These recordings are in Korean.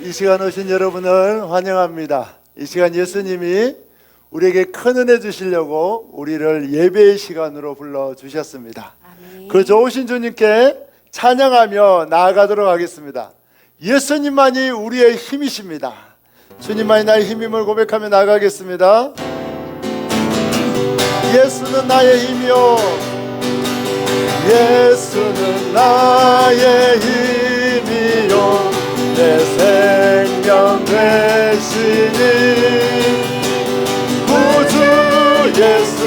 이 시간 오신 여러분을 환영합니다. 이 시간 예수님이 우리에게 큰 은혜 주시려고 우리를 예배의 시간으로 불러주셨습니다. 그 좋으신 주님께 찬양하며 나아가도록 하겠습니다. 예수님만이 우리의 힘이십니다. 주님만이 나의 힘임을 고백하며 나아가겠습니다. 예수는 나의 힘이요, 예수는 나의 힘이요, 내 생명 되시니 구주 예수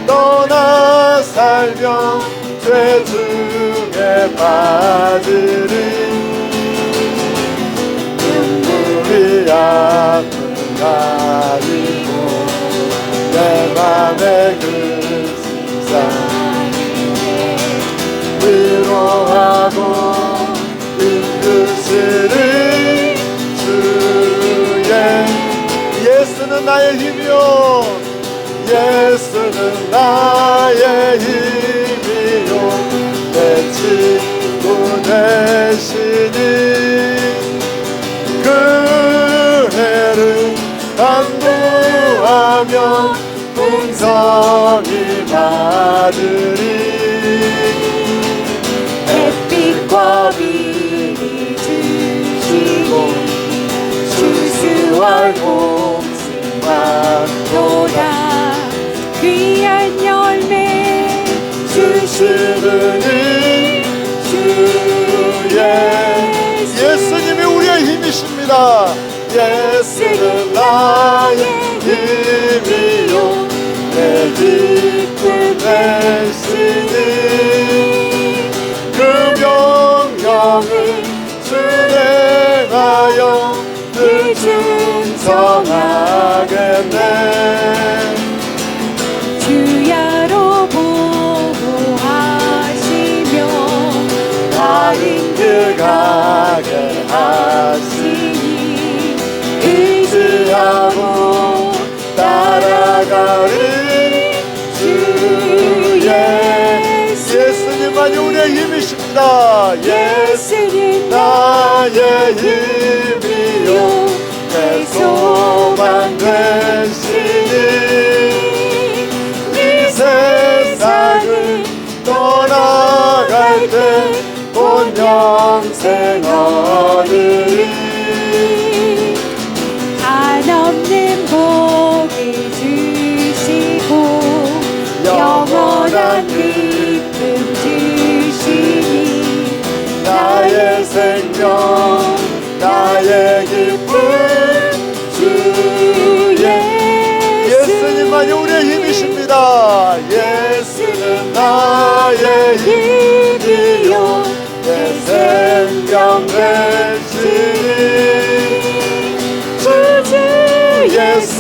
떠나 살며 죄 중에 빠지리 눈물이 아픈 가리고 내 맘에 그 세상 위로하고 힘드시리 주의 예수는 나의 힘이요, 예수는 나의 힘이요, 내 친구 되시니 그 해를 간구하며 풍성히 받으리 햇빛과 비를 주시고 주수와 복숭아보다 귀한 열매 주시느니 주의 예수님이 우리의 힘이십니다. 예수는 나의 힘이요, 내 기쁨 되시니 그 명령을 순행하여 늘 충성하겠네 주야로 보호하시며 다른 길 가게 하시니 의지하고 따라가리 주의 예수님만이 우리의 힘이십니다. 예수님 나의 힘이요, 내 소망 되시니 이 세상을 떠나갈 때 본 영생 얻으리 한없는 복을 주시고 영원한 기쁨 주시니 나의 생명 나의 기쁨 주의 예수님만이 우리의 힘이십니다. 예수는 나의 힘이요, 내 생명 되시니 주주 예수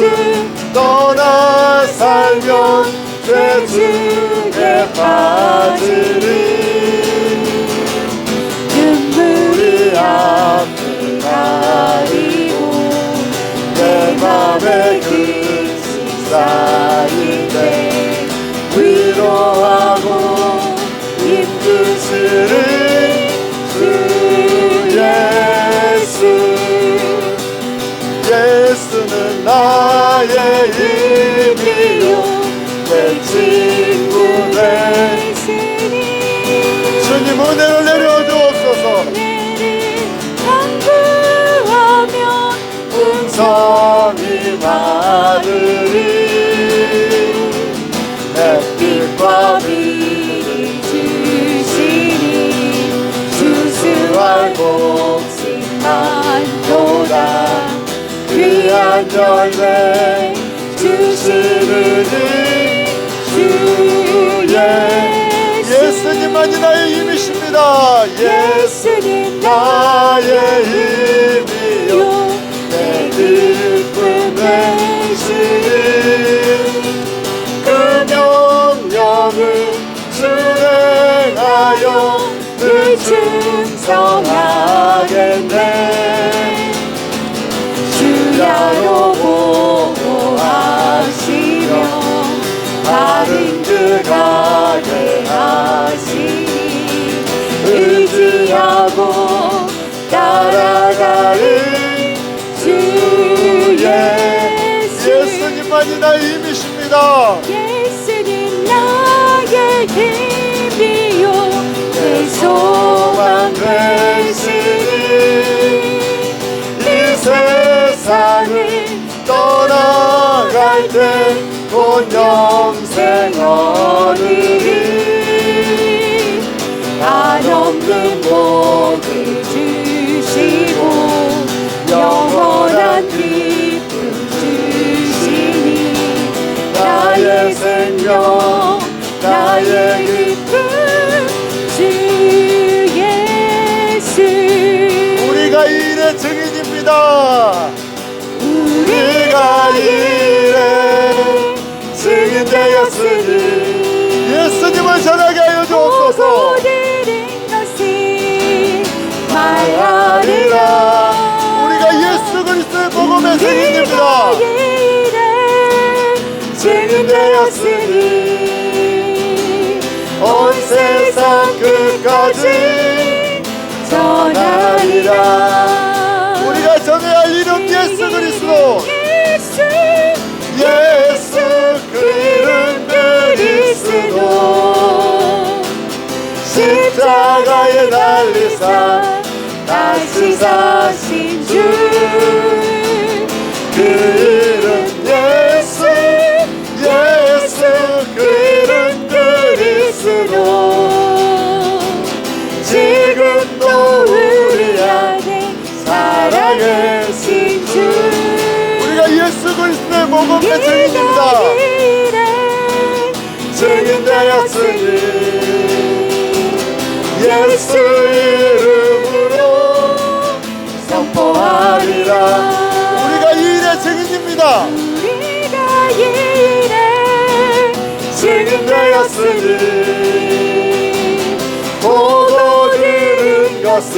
떠나 살며 죄 중에 빠지리 눈물이 아픈 가리고 내 맘에 그치 쌓인데 위로하고 힘드시리 주 예수 예수는 나의 힘이요, 내 친구 되시니 주님 은혜를 내려주옵소서 간구하며 풍성히 받으리 햇빛과 비를 주시니 주수와 복숭아보다 귀한 열매 주시느니 주의 예수님만이 나의 힘이십니다. 예수님 나의 힘이요, 내 기쁨 되시니 그 명령을 순행하여 늘 충성하겠네 주야로 보호하시며 다른 길 가게 하시니 의지하고 따라가리 예수만이 나의 힘이십니다. 예수님 나의 힘이요 내 소망 되시니 이 세상을 떠나갈 때 곧 영생 얻으리 한없는 복을 주시고 영원한 기쁨 주시니 나의 생명 나의 기쁨 주 예수 우리가 이 일의 증인입니다. 우리가 이 일의 증인되었으니 예수님을 전하게 하여 주옵소서. 보고 들은 것을 말하리라 우리가 예수 그리스도의 복음의 증인입니다. 증인되었으니 온 세상 끝까지 전하리라. 우리가 전해야 할 이름 예수 그리스도. 예수 그 이름 그리스도 십자가에 달리사 다시 사신 주 그 이름 예수 예수 그 이름 그리스도 지금도 우리 안에 살아계신 주 우리가 예수 그리스도의 복음의 증인입니다. 증인되었으니 예수 이름으로 선포하리라. 우리가 이 일의 증인입니다. 우리가 이래 증인되었으니 보고 들은 것을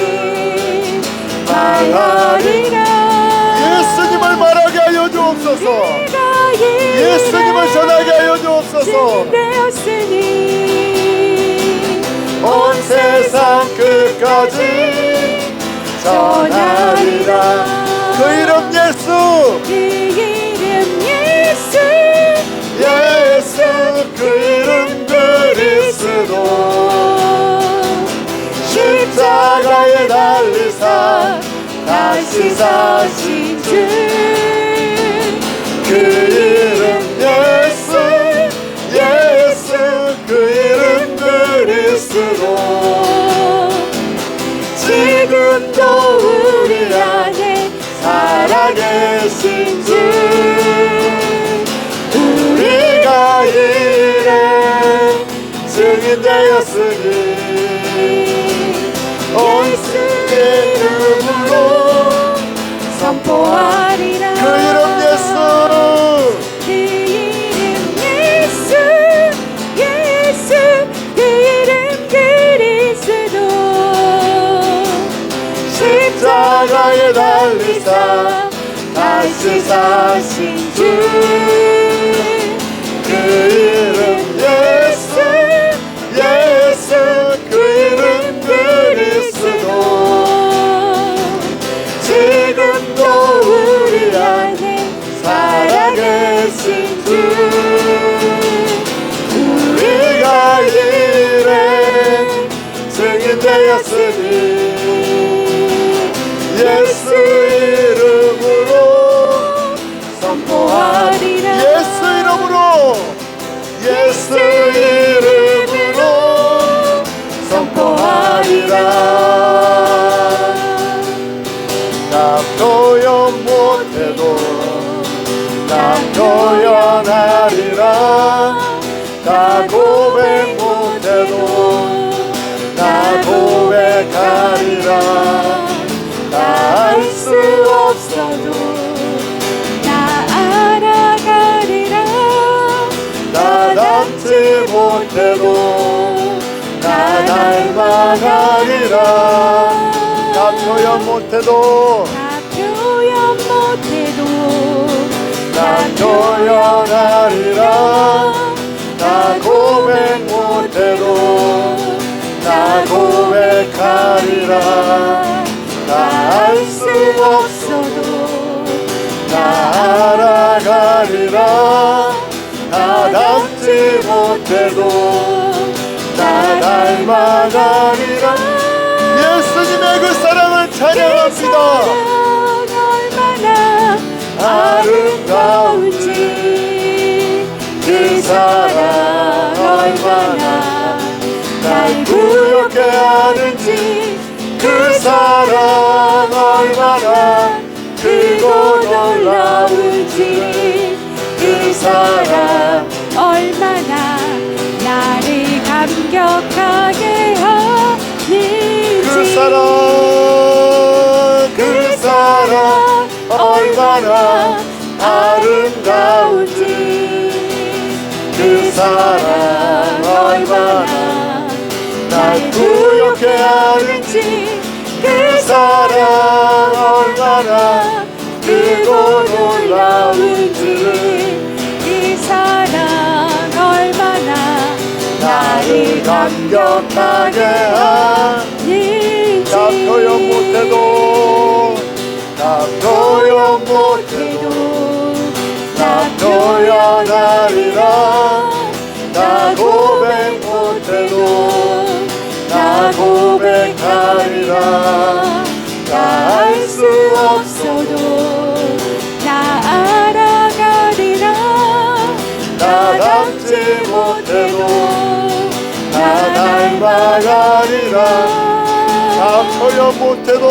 말하리라. 예수님을 말하게 하여 주옵소서. 예수님을 전하게 하여 주옵소서. 온 세상 끝까지 전하리라. 그 이름 예수 그 이름 예수 예수 그 이름 그리스도 십자가에 달리사 다시 사신 주 그 이름 예수 예수 그 이름 그리스도 지금도 우리 안에 살아계신 주 우리가 이래 증인되었으니 온 세계 이름으로 선포하리라. 그 이름 예수 그 이름 예수 예수 그 이름 그리스도 십자가에 달리사 다시 사신 주 그 이름 예수 예수 그 이름 그리스도 지금도 우리 안에 살아계신 주 우리가 이래 증인되었으니 예수 이름으로 선포하리라. 예수 이름으로 예수 이름으로 선포하리라. 나 표현 못해도 나 표현하리라. 나 고백 못해도 나 고백하리라. 나 알 수 없어도 나 알아가리라. 나 닮지 못해도 나 닮아가리라. 나 표현 못해도 나 표현 못해도 나 표현하리라. 나 고백 못해도 나 고백하리라. 나 알 수 없어도 나 알아가리라. 못해도 나 닮아가리라. 예수님의 그 사랑을 찬양합니다. 얼마나 아름다운지 그 사랑 얼마나 날 부엽게 하는지 그 사랑 얼마나 크고 놀라운지 그 사랑 얼마나 나를 감격하게 하는지 그 사랑 얼마나 아름다운지 그 사랑 얼마나 날 부엽게 하는지 그 사랑 얼마나 크고 놀라운지 그 사랑 얼마나 나를 감격하게 하는지 나 표현 못해도 나 표현 못해도 나 표현하리라. 나 고백 못해도 나 고백하리라. 나 알 수 없어도 나 알아가리라. 나 닮지 못해도 나 닮아가리라. 나 표현 못해도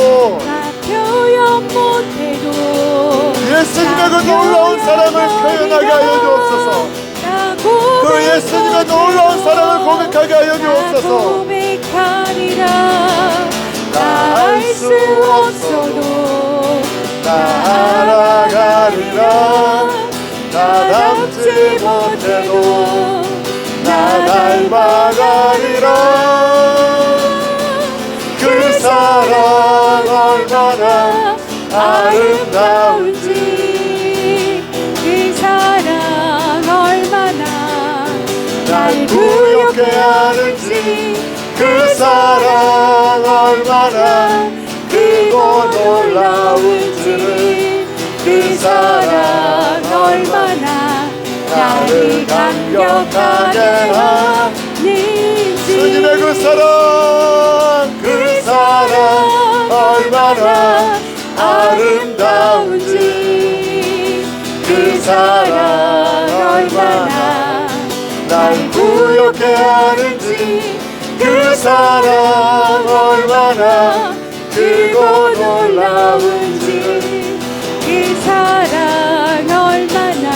나 표현 못해도 예수님의 그 놀라운 사랑을 표현하게 하여 주옵소서. 그 예수님의 놀라운 사랑을 고백하게 하여 주옵소서. 고백하리라. 나 알 수 없어도 나 알아가리라. 나 닮지 못해도 나 닮아가리라. 그 사랑 얼마나 아름다운지 그 사랑 얼마나 날 부엽게 하는지 그 사랑 얼마나 크고 놀라운지 그 사랑 얼마나 나를 감격하게 하는지 주님의 그 사랑 얼마나 아름다운지 그 사랑 얼마나 날 부엽게 하는지 그 사랑 얼마나 크고 놀라운지 그 사랑 얼마나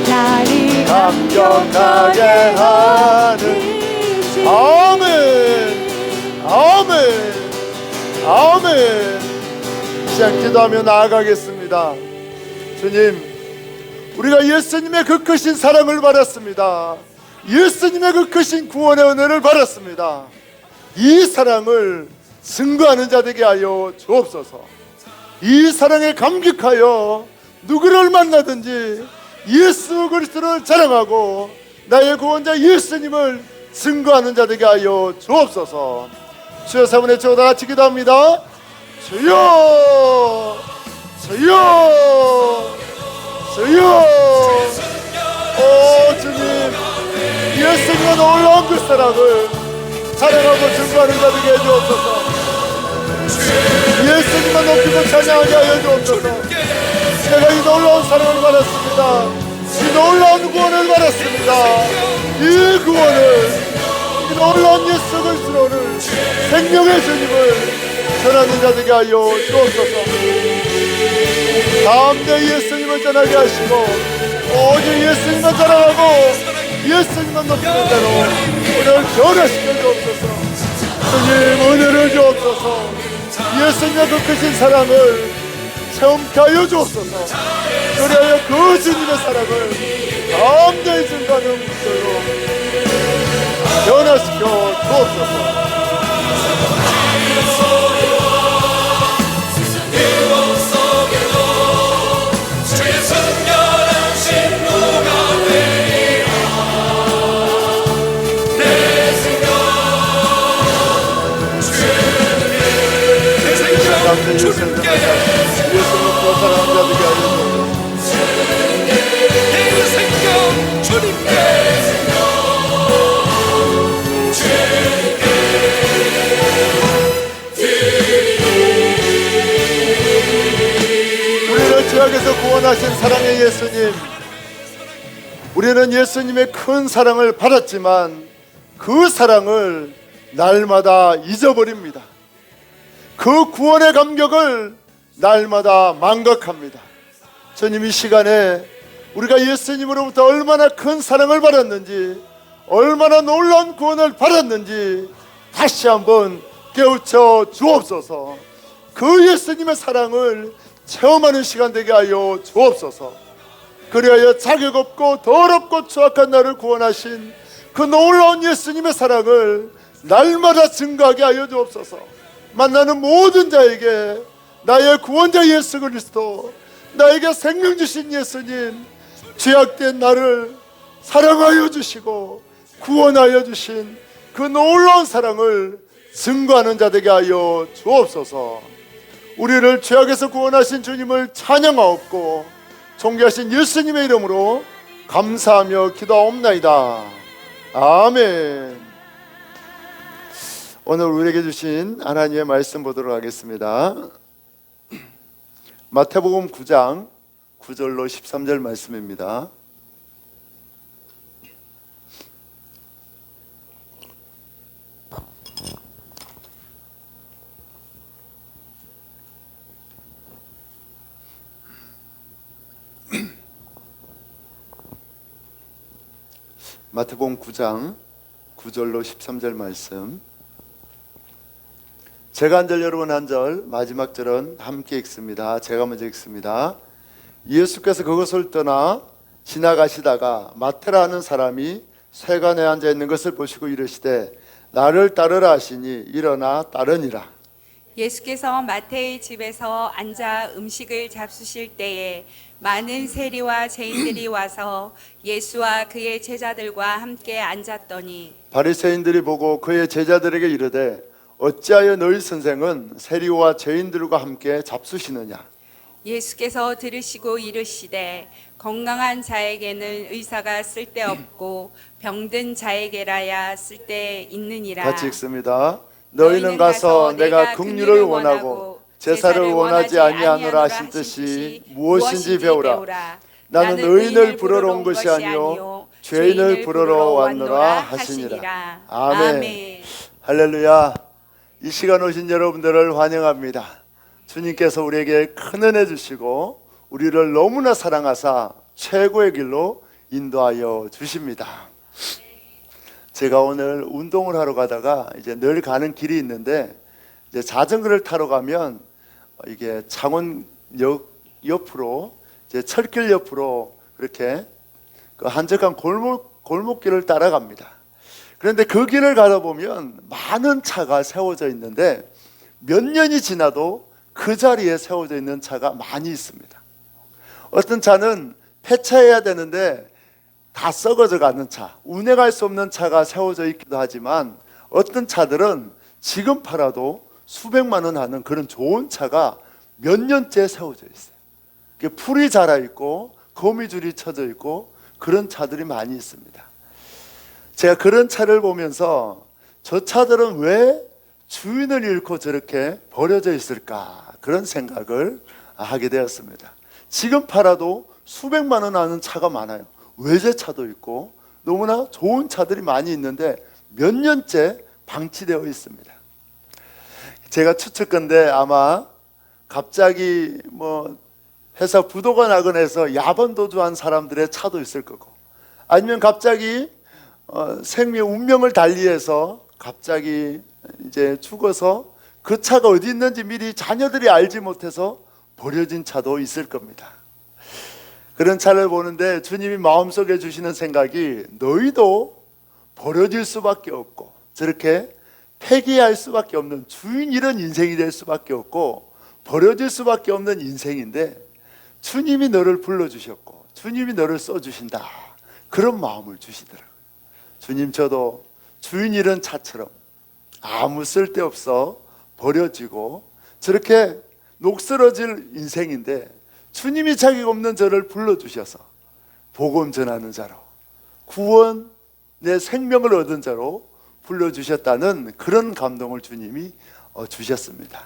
나를 감격하게 하는지. 아멘 아멘 아멘. 시작 기도하며 나아가겠습니다. 주님, 우리가 예수님의 그 크신 사랑을 받았습니다. 예수님의 그 크신 구원의 은혜를 받았습니다. 이 사랑을 증거하는 자 되게 하여 주옵소서. 이 사랑에 감격하여 누구를 만나든지 예수 그리스도를 자랑하고 나의 구원자 예수님을 증거하는 자 되게 하여 주옵소서. 주여 사분의 주여 다 같이 기도합니다. 주여 주여 주여. 오 주님, 예수님의 놀라운 그 사랑을 자랑하고 증거하는 자 되게 해주옵소서. 예수님만 높이고 찬양하게 하여 주옵소서. 제가 이 놀라운 사랑을 받았습니다. 이 놀라운 구원을 받았습니다. 이 구원을, 이 놀라운 예수 그리스도를, 생명의 주님을 전하는 자 되게 하여 주옵소서. 다음날 예수님을 전하게 하시고 오직 예수님만 자랑하고 예수님만 높이는 자로 오늘 변화시켜 주옵소서. 주님 은혜를 주옵소서. 예수님의 그 크신 사랑을 체험케 하여 주옵소서. 그리하여 그 주님의 사랑을 담대히 증거하는 분들로 변화시켜 주옵소서. 예수님을 사랑하는 자들에게 알려주옵소서. 죄악에서 구원하신 사랑의 예수님, 우리는 예수님의 큰 사랑을 받았지만 그 사랑을 날마다 잊어버립니다. 그 구원의 감격을 날마다 망각합니다. 주님, 이 시간에 우리가 예수님으로부터 얼마나 큰 사랑을 받았는지, 얼마나 놀라운 구원을 받았는지 다시 한번 깨우쳐 주옵소서. 그 예수님의 사랑을 체험하는 시간 되게 하여 주옵소서. 그리하여 자격 없고 더럽고 추악한 나를 구원하신 그 놀라운 예수님의 사랑을 날마다 증거하게 하여 주옵소서. 만나는 모든 자에게 나의 구원자 예수 그리스도, 나에게 생명 주신 예수님, 죄악된 나를 사랑하여 주시고 구원하여 주신 그 놀라운 사랑을 증거하는 자 되게 하여 주옵소서. 우리를 죄악에서 구원하신 주님을 찬양하옵고 존귀하신 예수님의 이름으로 감사하며 기도하옵나이다. 아멘. 오늘 우리에게 주신 하나님의 말씀 보도록 하겠습니다. 마태복음 9장 9절로 13절 말씀입니다. 마태복음 9장 9절로 13절 말씀. 제가 한 절, 여러분 한 절, 마지막 절은 함께 읽습니다. 제가 먼저 읽습니다. 예수께서 그것을 떠나 지나가시다가 마태라는 사람이 세간에 앉아 있는 것을 보시고 이르시되 나를 따르라 하시니 일어나 따르니라. 예수께서 마태의 집에서 앉아 음식을 잡수실 때에 많은 세리와 죄인들이 와서 예수와 그의 제자들과 함께 앉았더니 바리새인들이 보고 그의 제자들에게 이르되 어찌하여 너희 선생은 세리와 죄인들과 함께 잡수시느냐. 예수께서 들으시고 이르시되 건강한 자에게는 의사가 쓸데없고 병든 자에게라야 쓸데있느니라. 같이 읽습니다. 너희는 가서 내가 긍휼을 원하고 제사를 원하지 아니하노라 하신 뜻이 무엇인지 배우라. 나는 의인을 부르러 온 것이 아니요 죄인을 부르러 왔노라 하시니라. 아멘. 할렐루야. 이 시간 오신 여러분들을 환영합니다. 주님께서 우리에게 큰 은혜 주시고 우리를 너무나 사랑하사 최고의 길로 인도하여 주십니다. 제가 오늘 운동을 하러 가다가 이제 늘 가는 길이 있는데 이제 자전거를 타러 가면 이게 창원역 옆으로 이제 철길 옆으로 그렇게 그 한적한 골목길을 따라갑니다. 그런데 그 길을 가다 보면 많은 차가 세워져 있는데 몇 년이 지나도 그 자리에 세워져 있는 차가 많이 있습니다. 어떤 차는 폐차해야 되는데 다 썩어져 가는 차, 운행할 수 없는 차가 세워져 있기도 하지만 어떤 차들은 지금 팔아도 수백만 원 하는 그런 좋은 차가 몇 년째 세워져 있어요. 풀이 자라 있고 거미줄이 쳐져 있고 그런 차들이 많이 있습니다. 제가 그런 차를 보면서 저 차들은 왜 주인을 잃고 저렇게 버려져 있을까, 그런 생각을 하게 되었습니다. 지금 팔아도 수백만 원 하는 차가 많아요. 외제차도 있고 너무나 좋은 차들이 많이 있는데 몇 년째 방치되어 있습니다. 제가 추측컨대 아마 갑자기 뭐 회사 부도가 나거나 해서 야반도주한 사람들의 차도 있을 거고, 아니면 갑자기 생명 운명을 달리해서 갑자기 이제 죽어서 그 차가 어디 있는지 미리 자녀들이 알지 못해서 버려진 차도 있을 겁니다. 그런 차를 보는데 주님이 마음속에 주시는 생각이 너희도 버려질 수밖에 없고 저렇게 폐기할 수밖에 없는 주인 잃은 인생이 될 수밖에 없고 버려질 수밖에 없는 인생인데 주님이 너를 불러주셨고 주님이 너를 써주신다, 그런 마음을 주시더라고요. 주님, 저도 주인 잃은 차처럼 아무 쓸데없어 버려지고 저렇게 녹슬어질 인생인데 주님이 자격 없는 저를 불러주셔서 복음 전하는 자로, 구원, 내 생명을 얻은 자로 불러주셨다는 그런 감동을 주님이 주셨습니다.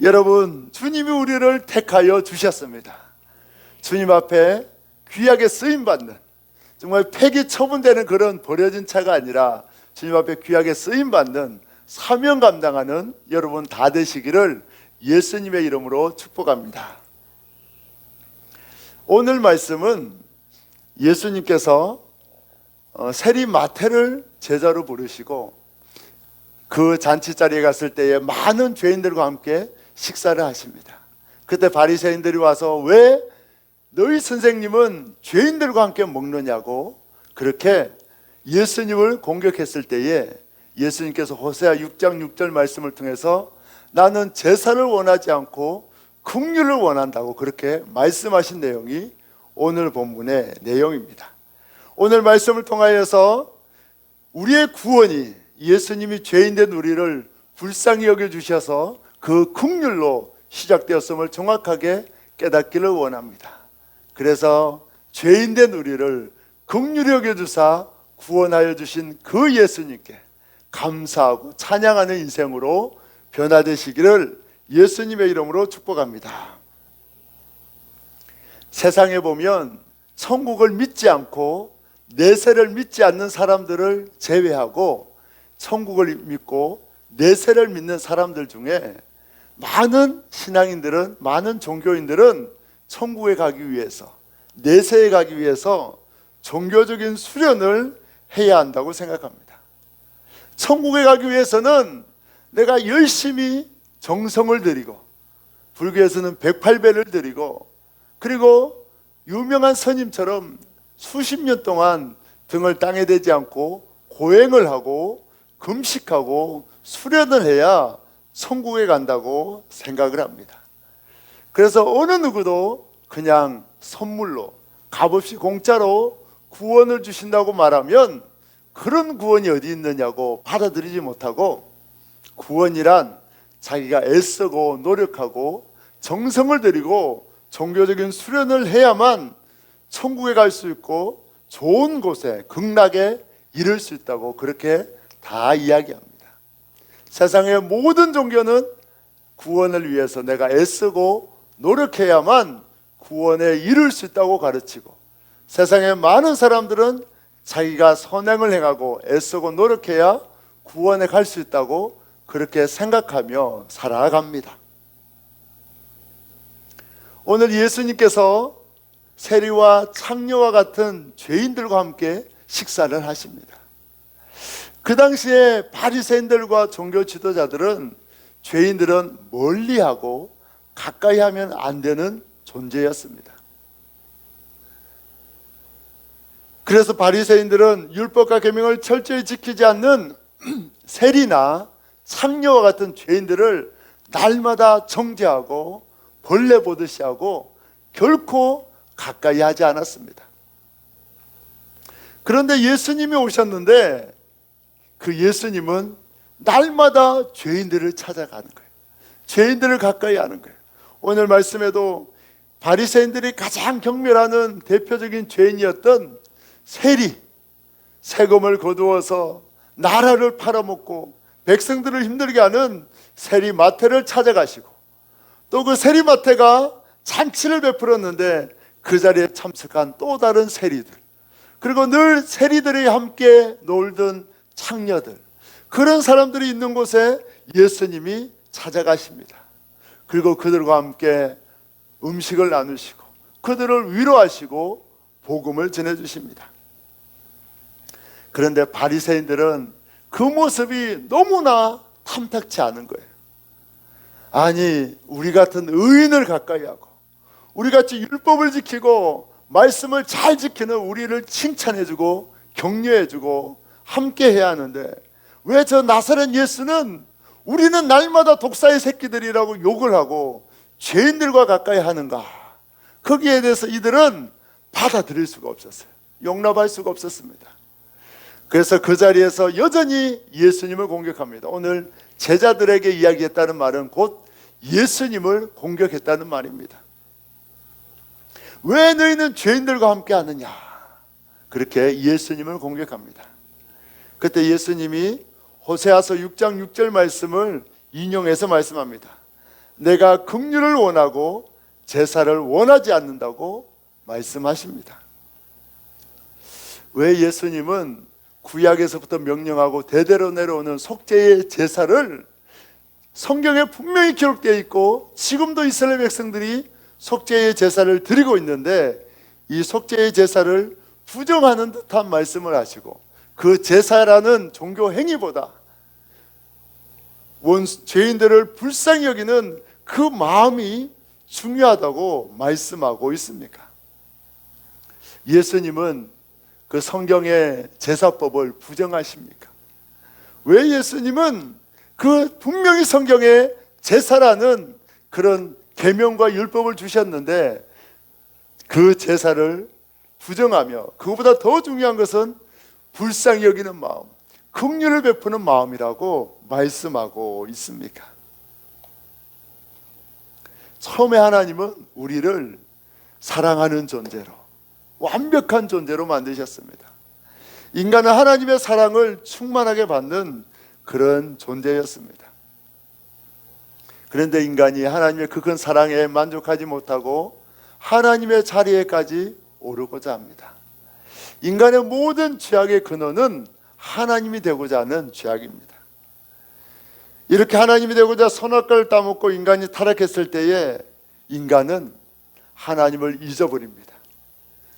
여러분, 주님이 우리를 택하여 주셨습니다. 주님 앞에 귀하게 쓰임받는, 정말 폐기 처분되는 그런 버려진 차가 아니라 주님 앞에 귀하게 쓰임받는 사명 감당하는 여러분 다 되시기를 예수님의 이름으로 축복합니다. 오늘 말씀은 예수님께서 세리 마태를 제자로 부르시고 그 잔치 자리에 갔을 때에 많은 죄인들과 함께 식사를 하십니다. 그때 바리새인들이 와서 왜 너희 선생님은 죄인들과 함께 먹느냐고 그렇게 예수님을 공격했을 때에 예수님께서 호세아 6장 6절 말씀을 통해서 나는 제사를 원하지 않고 긍휼을 원한다고 그렇게 말씀하신 내용이 오늘 본문의 내용입니다. 오늘 말씀을 통하여서 우리의 구원이 예수님이 죄인된 우리를 불쌍히 여겨주셔서 그 긍휼로 시작되었음을 정확하게 깨닫기를 원합니다. 그래서 죄인된 우리를 긍휼히 여겨주사 구원하여 주신 그 예수님께 감사하고 찬양하는 인생으로 변화되시기를 예수님의 이름으로 축복합니다. 세상에 보면 천국을 믿지 않고 내세를 믿지 않는 사람들을 제외하고 천국을 믿고 내세를 믿는 사람들 중에 많은 신앙인들은, 많은 종교인들은 천국에 가기 위해서, 내세에 가기 위해서 종교적인 수련을 해야 한다고 생각합니다. 천국에 가기 위해서는 내가 열심히 정성을 들이고, 불교에서는 108배를 드리고, 그리고 유명한 스님처럼 수십 년 동안 등을 땅에 대지 않고 고행을 하고 금식하고 수련을 해야 천국에 간다고 생각을 합니다. 그래서 어느 누구도 그냥 선물로 값없이 공짜로 구원을 주신다고 말하면 그런 구원이 어디 있느냐고 받아들이지 못하고, 구원이란 자기가 애쓰고 노력하고 정성을 들이고 종교적인 수련을 해야만 천국에 갈 수 있고 좋은 곳에 극락에 이를 수 있다고 그렇게 다 이야기합니다. 세상의 모든 종교는 구원을 위해서 내가 애쓰고 노력해야만 구원에 이를 수 있다고 가르치고, 세상의 많은 사람들은 자기가 선행을 행하고 애쓰고 노력해야 구원에 갈 수 있다고 그렇게 생각하며 살아갑니다. 오늘 예수님께서 세리와 창녀와 같은 죄인들과 함께 식사를 하십니다. 그 당시에 바리새인들과 종교 지도자들은 죄인들은 멀리하고 가까이 하면 안 되는 존재였습니다. 그래서 바리새인들은 율법과 계명을 철저히 지키지 않는 세리나 창녀와 같은 죄인들을 날마다 정죄하고 벌레 보듯이 하고 결코 가까이 하지 않았습니다. 그런데 예수님이 오셨는데 그 예수님은 날마다 죄인들을 찾아가는 거예요. 죄인들을 가까이 하는 거예요. 오늘 말씀에도 바리새인들이 가장 경멸하는 대표적인 죄인이었던 세리, 세금을 거두어서 나라를 팔아먹고 백성들을 힘들게 하는 세리 마태를 찾아가시고, 또 그 세리 마태가 잔치를 베풀었는데 그 자리에 참석한 또 다른 세리들, 그리고 늘 세리들이 함께 놀던 창녀들, 그런 사람들이 있는 곳에 예수님이 찾아가십니다. 그리고 그들과 함께 음식을 나누시고 그들을 위로하시고 복음을 전해주십니다. 그런데 바리새인들은 그 모습이 너무나 탐탁치 않은 거예요. 아니, 우리 같은 의인을 가까이 하고 우리같이 율법을 지키고 말씀을 잘 지키는 우리를 칭찬해주고 격려해주고 함께 해야 하는데 왜 저 나사렛 예수는 우리는 날마다 독사의 새끼들이라고 욕을 하고 죄인들과 가까이 하는가? 거기에 대해서 이들은 받아들일 수가 없었어요. 용납할 수가 없었습니다. 그래서 그 자리에서 여전히 예수님을 공격합니다. 오늘 제자들에게 이야기했다는 말은 곧 예수님을 공격했다는 말입니다. 왜 너희는 죄인들과 함께 하느냐? 그렇게 예수님을 공격합니다. 그때 예수님이 호세아서 6장 6절 말씀을 인용해서 말씀합니다. 내가 긍휼을 원하고 제사를 원하지 않는다고 말씀하십니다. 왜 예수님은 구약에서부터 명령하고 대대로 내려오는 속죄의 제사를 성경에 분명히 기록되어 있고 지금도 이스라엘 백성들이 속죄의 제사를 드리고 있는데 이 속죄의 제사를 부정하는 듯한 말씀을 하시고 그 제사라는 종교 행위보다 죄인들을 불쌍히 여기는 그 마음이 중요하다고 말씀하고 있습니까? 예수님은 그 성경의 제사법을 부정하십니까? 왜 예수님은 그 분명히 성경에 제사라는 그런 계명과 율법을 주셨는데 그 제사를 부정하며 그것보다 더 중요한 것은 불쌍히 여기는 마음, 긍휼을 베푸는 마음이라고 말씀하고 있습니까? 처음에 하나님은 우리를 사랑하는 존재로, 완벽한 존재로 만드셨습니다. 인간은 하나님의 사랑을 충만하게 받는 그런 존재였습니다. 그런데 인간이 하나님의 그 큰 사랑에 만족하지 못하고 하나님의 자리에까지 오르고자 합니다. 인간의 모든 죄악의 근원은 하나님이 되고자 하는 죄악입니다. 이렇게 하나님이 되고자 선악과를 따먹고 인간이 타락했을 때에 인간은 하나님을 잊어버립니다.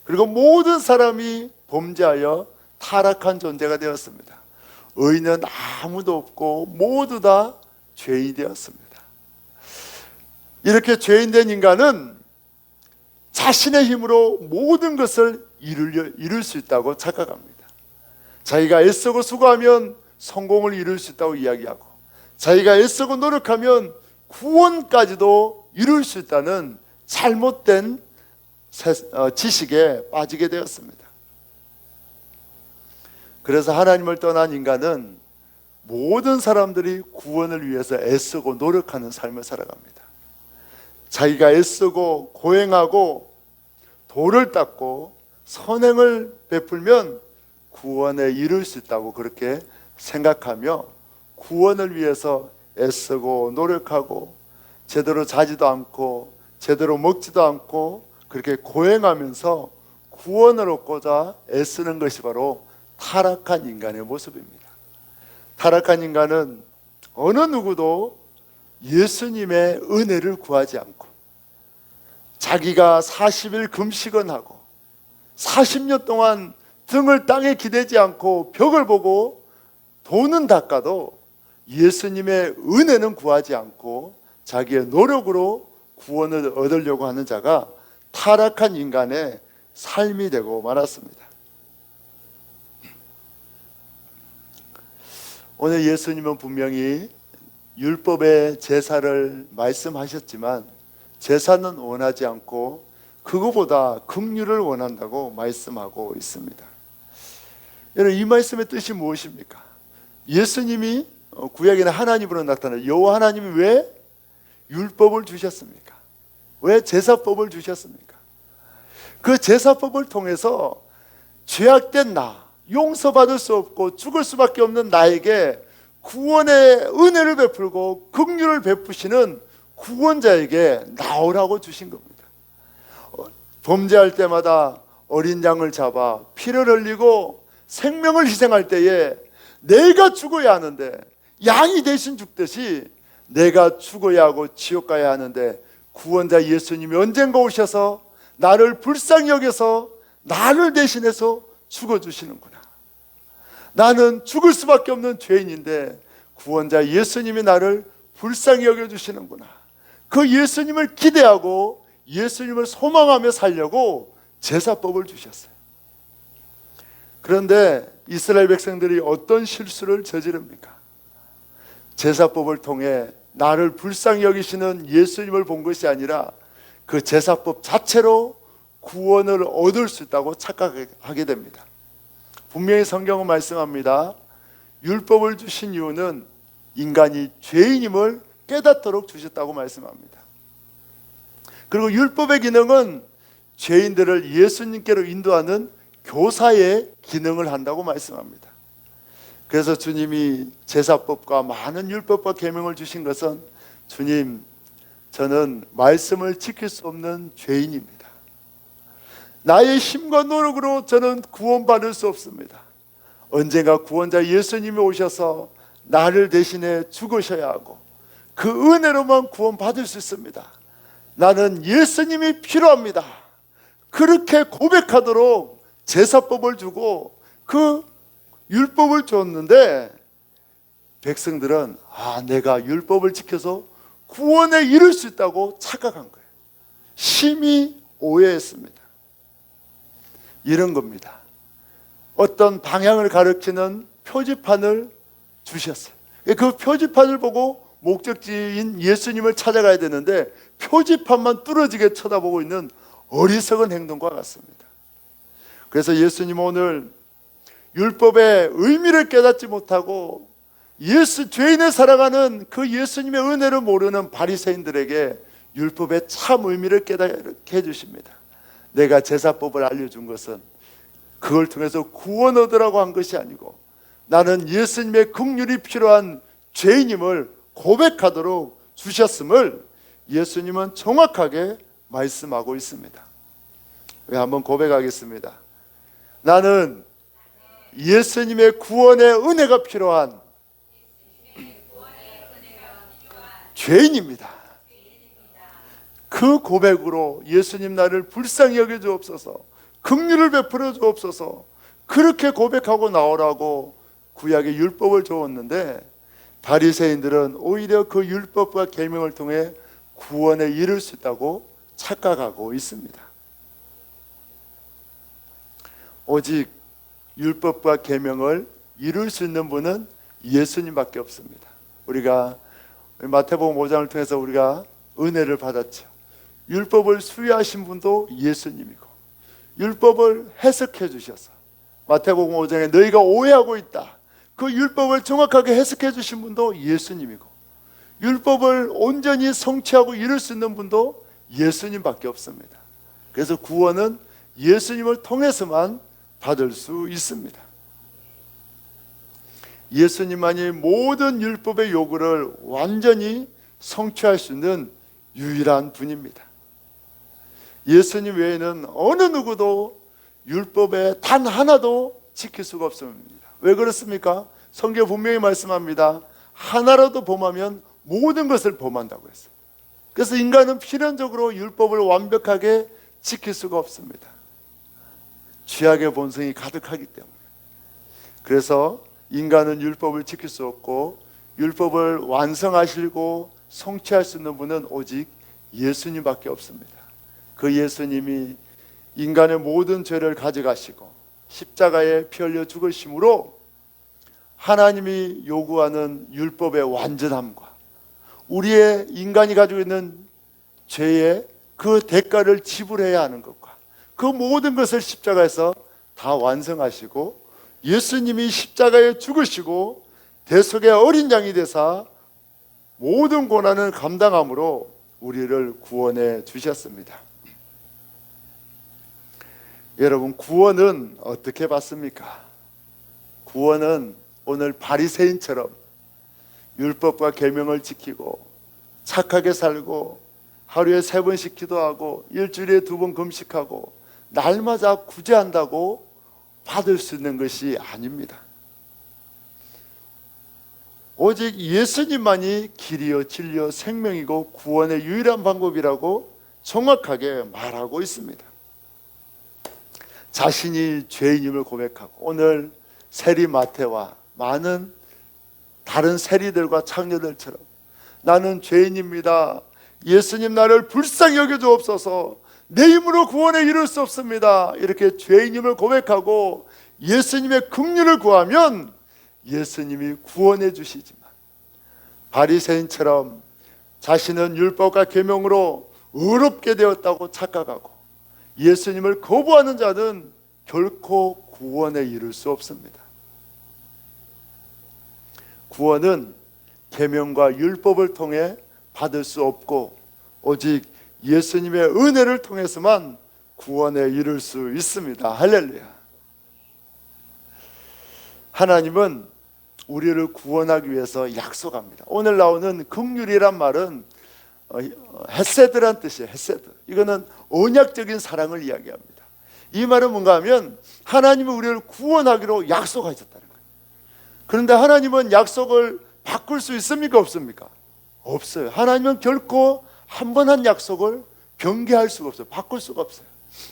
그리고 모든 사람이 범죄하여 타락한 존재가 되었습니다. 의인은 아무도 없고 모두 다 죄인이 되었습니다. 이렇게 죄인된 인간은 자신의 힘으로 모든 것을 이룰 수 있다고 착각합니다. 자기가 애쓰고 수고하면 성공을 이룰 수 있다고 이야기하고 자기가 애쓰고 노력하면 구원까지도 이룰 수 있다는 잘못된 지식에 빠지게 되었습니다. 그래서 하나님을 떠난 인간은 모든 사람들이 구원을 위해서 애쓰고 노력하는 삶을 살아갑니다. 자기가 애쓰고 고행하고 도를 닦고 선행을 베풀면 구원에 이룰 수 있다고 그렇게 생각하며 구원을 위해서 애쓰고 노력하고 제대로 자지도 않고 제대로 먹지도 않고 그렇게 고행하면서 구원을 얻고자 애쓰는 것이 바로 타락한 인간의 모습입니다. 타락한 인간은 어느 누구도 예수님의 은혜를 구하지 않고 자기가 40일 금식은 하고 40년 동안 등을 땅에 기대지 않고 벽을 보고 돈은 닦아도 예수님의 은혜는 구하지 않고 자기의 노력으로 구원을 얻으려고 하는 자가 타락한 인간의 삶이 되고 말았습니다. 오늘 예수님은 분명히 율법의 제사를 말씀하셨지만 제사는 원하지 않고 그거보다 긍휼을 원한다고 말씀하고 있습니다. 여러분, 이 말씀의 뜻이 무엇입니까? 예수님이 구약에는 하나님으로 나타나 여호와 하나님이 왜 율법을 주셨습니까? 왜 제사법을 주셨습니까? 그 제사법을 통해서 죄악된 나, 용서받을 수 없고 죽을 수밖에 없는 나에게 구원의 은혜를 베풀고 긍휼을 베푸시는 구원자에게 나오라고 주신 겁니다. 범죄할 때마다 어린 양을 잡아 피를 흘리고 생명을 희생할 때에 내가 죽어야 하는데 양이 대신 죽듯이 내가 죽어야 하고 지옥 가야 하는데 구원자 예수님이 언젠가 오셔서 나를 불쌍히 여겨서 나를 대신해서 죽어주시는구나. 나는 죽을 수밖에 없는 죄인인데 구원자 예수님이 나를 불쌍히 여겨주시는구나. 그 예수님을 기대하고 예수님을 소망하며 살려고 제사법을 주셨어요. 그런데 이스라엘 백성들이 어떤 실수를 저지릅니까? 제사법을 통해 나를 불쌍히 여기시는 예수님을 본 것이 아니라 그 제사법 자체로 구원을 얻을 수 있다고 착각하게 됩니다. 분명히 성경은 말씀합니다. 율법을 주신 이유는 인간이 죄인임을 깨닫도록 주셨다고 말씀합니다. 그리고 율법의 기능은 죄인들을 예수님께로 인도하는 교사의 기능을 한다고 말씀합니다. 그래서 주님이 제사법과 많은 율법과 계명을 주신 것은 주님 저는 말씀을 지킬 수 없는 죄인입니다. 나의 힘과 노력으로 저는 구원받을 수 없습니다. 언젠가 구원자 예수님이 오셔서 나를 대신해 죽으셔야 하고 그 은혜로만 구원받을 수 있습니다. 나는 예수님이 필요합니다. 그렇게 고백하도록 제사법을 주고 그 율법을 줬는데 백성들은 내가 율법을 지켜서 구원에 이를 수 있다고 착각한 거예요. 심히 오해했습니다. 이런 겁니다. 어떤 방향을 가리키는 표지판을 주셨어요. 그 표지판을 보고 목적지인 예수님을 찾아가야 되는데 표지판만 뚫어지게 쳐다보고 있는 어리석은 행동과 같습니다. 그래서 예수님은 오늘 율법의 의미를 깨닫지 못하고 죄인을 살아가는 그 예수님의 은혜를 모르는 바리새인들에게 율법의 참 의미를 깨닫게 해주십니다. 내가 제사법을 알려준 것은 그걸 통해서 구원 얻으라고 한 것이 아니고 나는 예수님의 긍휼이 필요한 죄인임을 고백하도록 주셨음을 예수님은 정확하게 말씀하고 있습니다. 왜 한번 고백하겠습니다. 나는 예수님의 구원의 은혜가 필요한 죄인입니다. 그 고백으로 예수님 나를 불쌍히 여겨 주옵소서, 긍휼을 베풀어 주옵소서, 그렇게 고백하고 나오라고 구약의 율법을 주었는데 바리새인들은 오히려 그 율법과 계명을 통해 구원에 이를 수 있다고 착각하고 있습니다. 오직 율법과 계명을 이룰 수 있는 분은 예수님밖에 없습니다. 우리가 마태복음 5장을 통해서 우리가 은혜를 받았죠. 율법을 수여하신 분도 예수님이고 율법을 해석해 주셔서 마태복음 5장에 너희가 오해하고 있다, 그 율법을 정확하게 해석해 주신 분도 예수님이고 율법을 온전히 성취하고 이룰 수 있는 분도 예수님밖에 없습니다. 그래서 구원은 예수님을 통해서만 받을 수 있습니다. 예수님만이 모든 율법의 요구를 완전히 성취할 수 있는 유일한 분입니다. 예수님 외에는 어느 누구도 율법에 단 하나도 지킬 수가 없습니다. 왜 그렇습니까? 성경 분명히 말씀합니다. 하나라도 범하면 모든 것을 범한다고 했어요. 그래서 인간은 필연적으로 율법을 완벽하게 지킬 수가 없습니다. 죄악의 본성이 가득하기 때문에. 그래서 인간은 율법을 지킬 수 없고 율법을 완성하시고 성취할 수 있는 분은 오직 예수님밖에 없습니다. 그 예수님이 인간의 모든 죄를 가져가시고 십자가에 피 흘려 죽으심으로 하나님이 요구하는 율법의 완전함과 우리의 인간이 가지고 있는 죄의 그 대가를 지불해야 하는 것과 그 모든 것을 십자가에서 다 완성하시고 예수님이 십자가에 죽으시고 대속의 어린 양이 되사 모든 고난을 감당함으로 우리를 구원해 주셨습니다. 여러분, 구원은 어떻게 받습니까? 구원은 오늘 바리새인처럼 율법과 계명을 지키고 착하게 살고 하루에 3번씩 기도하고 일주일에 2번 금식하고 날마다 구제한다고 받을 수 있는 것이 아닙니다. 오직 예수님만이 길이요 진리요 생명이고 구원의 유일한 방법이라고 정확하게 말하고 있습니다. 자신이 죄인임을 고백하고 오늘 세리 마태와 많은 다른 세리들과 창녀들처럼 나는 죄인입니다, 예수님 나를 불쌍히 여겨 주옵소서, 내 힘으로 구원에 이를 수 없습니다, 이렇게 죄인임을 고백하고 예수님의 긍휼을 구하면 예수님이 구원해 주시지만 바리새인처럼 자신은 율법과 계명으로 의롭게 되었다고 착각하고 예수님을 거부하는 자는 결코 구원에 이를 수 없습니다. 구원은 계명과 율법을 통해 받을 수 없고 오직 예수님의 은혜를 통해서만 구원에 이를 수 있습니다. 할렐루야. 하나님은 우리를 구원하기 위해서 약속합니다. 오늘 나오는 긍휼이란 말은 헤세드란 뜻이에요. 헤세드. 이거는 언약적인 사랑을 이야기합니다. 이 말은 뭔가 하면 하나님은 우리를 구원하기로 약속하셨다는 거예요. 그런데 하나님은 약속을 바꿀 수 있습니까? 없습니까? 없어요. 하나님은 결코 한 번 한 약속을 변개할 수가 없어요. 바꿀 수가 없어요.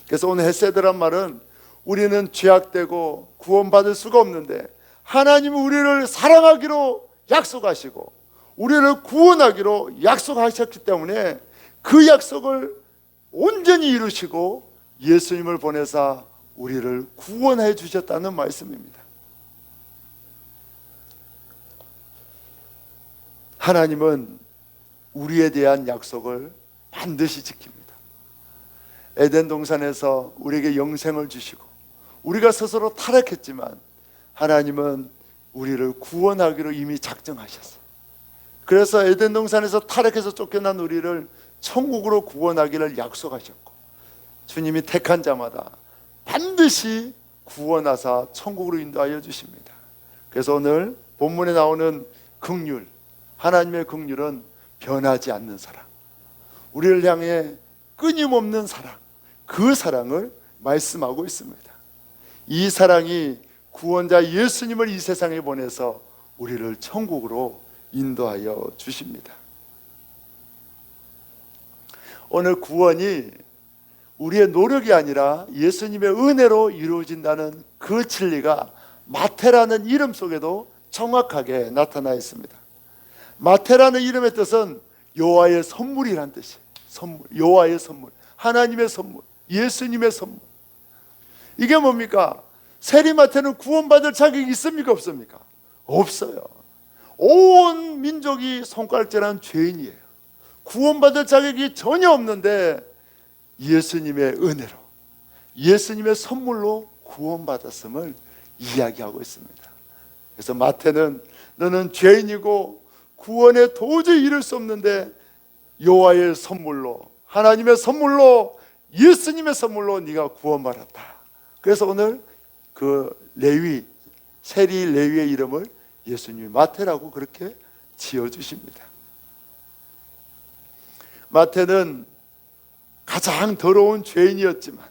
그래서 오늘 헤세드란 말은 우리는 죄악되고 구원받을 수가 없는데 하나님은 우리를 사랑하기로 약속하시고 우리를 구원하기로 약속하셨기 때문에 그 약속을 온전히 이루시고 예수님을 보내사 우리를 구원해 주셨다는 말씀입니다. 하나님은 우리에 대한 약속을 반드시 지킵니다. 에덴 동산에서 우리에게 영생을 주시고 우리가 스스로 타락했지만 하나님은 우리를 구원하기로 이미 작정하셨어요. 그래서 에덴 동산에서 타락해서 쫓겨난 우리를 천국으로 구원하기를 약속하셨고 주님이 택한 자마다 반드시 구원하사 천국으로 인도하여 주십니다. 그래서 오늘 본문에 나오는 긍휼, 하나님의 긍휼은 변하지 않는 사랑, 우리를 향해 끊임없는 사랑, 그 사랑을 말씀하고 있습니다. 이 사랑이 구원자 예수님을 이 세상에 보내서 우리를 천국으로 인도하여 주십니다. 오늘 구원이 우리의 노력이 아니라 예수님의 은혜로 이루어진다는 그 진리가 마태라는 이름 속에도 정확하게 나타나 있습니다. 마태라는 이름의 뜻은 여호와의 선물이란 뜻이에요. 선물, 여호와의 선물, 하나님의 선물, 예수님의 선물. 이게 뭡니까? 세리마태는 구원받을 자격이 있습니까? 없습니까? 없어요. 온 민족이 손가락질한 죄인이에요. 구원받을 자격이 전혀 없는데 예수님의 은혜로, 예수님의 선물로 구원받았음을 이야기하고 있습니다. 그래서 마태는 너는 죄인이고 구원에 도저히 이를 수 없는데 여호와의 선물로, 하나님의 선물로, 예수님의 선물로 네가 구원받았다. 그래서 오늘 그 레위, 세리 레위의 이름을 예수님이 마태라고 그렇게 지어주십니다. 마태는 가장 더러운 죄인이었지만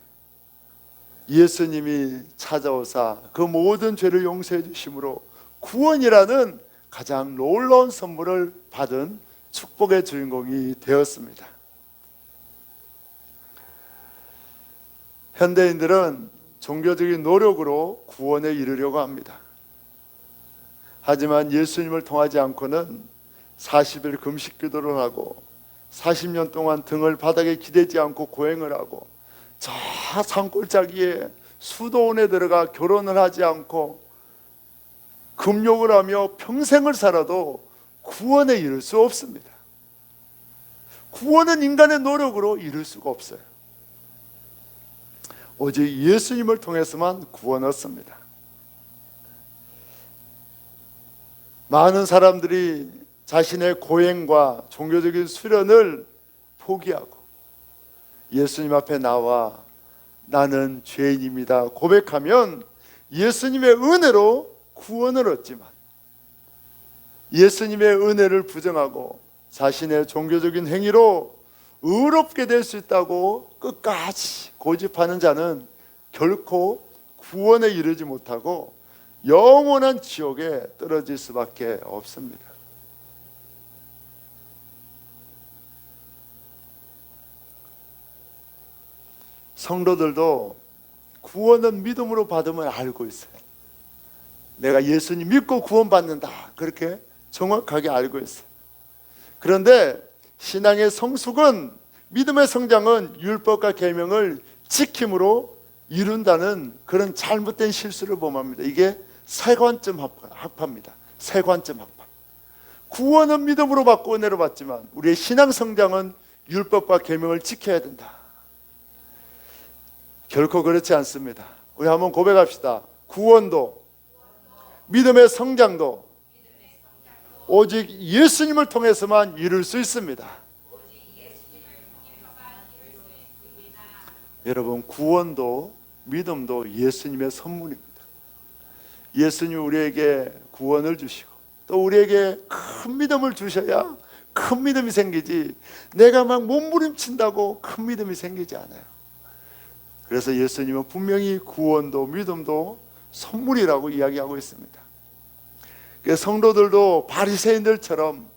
예수님이 찾아오사 그 모든 죄를 용서해 주심으로 구원이라는 가장 놀라운 선물을 받은 축복의 주인공이 되었습니다. 현대인들은 종교적인 노력으로 구원에 이르려고 합니다. 하지만 예수님을 통하지 않고는 40일 금식 기도를 하고 40년 동안 등을 바닥에 기대지 않고 고행을 하고 저 산골짜기에 수도원에 들어가 결혼을 하지 않고 금욕을 하며 평생을 살아도 구원에 이를 수 없습니다. 구원은 인간의 노력으로 이룰 수가 없어요. 오직 예수님을 통해서만 구원 얻습니다. 많은 사람들이 자신의 고행과 종교적인 수련을 포기하고 예수님 앞에 나와 나는 죄인입니다 고백하면 예수님의 은혜로 구원을 얻지만 예수님의 은혜를 부정하고 자신의 종교적인 행위로 의롭게 될 수 있다고 끝까지 고집하는 자는 결코 구원에 이르지 못하고 영원한 지옥에 떨어질 수밖에 없습니다. 성도들도 구원은 믿음으로 받으면 알고 있어요. 내가 예수님 믿고 구원받는다, 그렇게 정확하게 알고 있어요. 그런데 신앙의 성숙은, 믿음의 성장은 율법과 계명을 지킴으로 이룬다는 그런 잘못된 실수를 범합니다. 이게 세관점 합파입니다. 세관점 합파. 구원은 믿음으로 받고 은혜로 받지만 우리의 신앙 성장은 율법과 계명을 지켜야 된다. 결코 그렇지 않습니다. 우리 한번 고백합시다. 구원도 믿음의 성장도 오직 예수님을 통해서만 이룰 수 있습니다. 여러분, 구원도 믿음도 예수님의 선물입니다. 예수님이 우리에게 구원을 주시고 또 우리에게 큰 믿음을 주셔야 큰 믿음이 생기지 내가 막 몸부림친다고 큰 믿음이 생기지 않아요. 그래서 예수님은 분명히 구원도 믿음도 선물이라고 이야기하고 있습니다. 그래서 성도들도 바리새인들처럼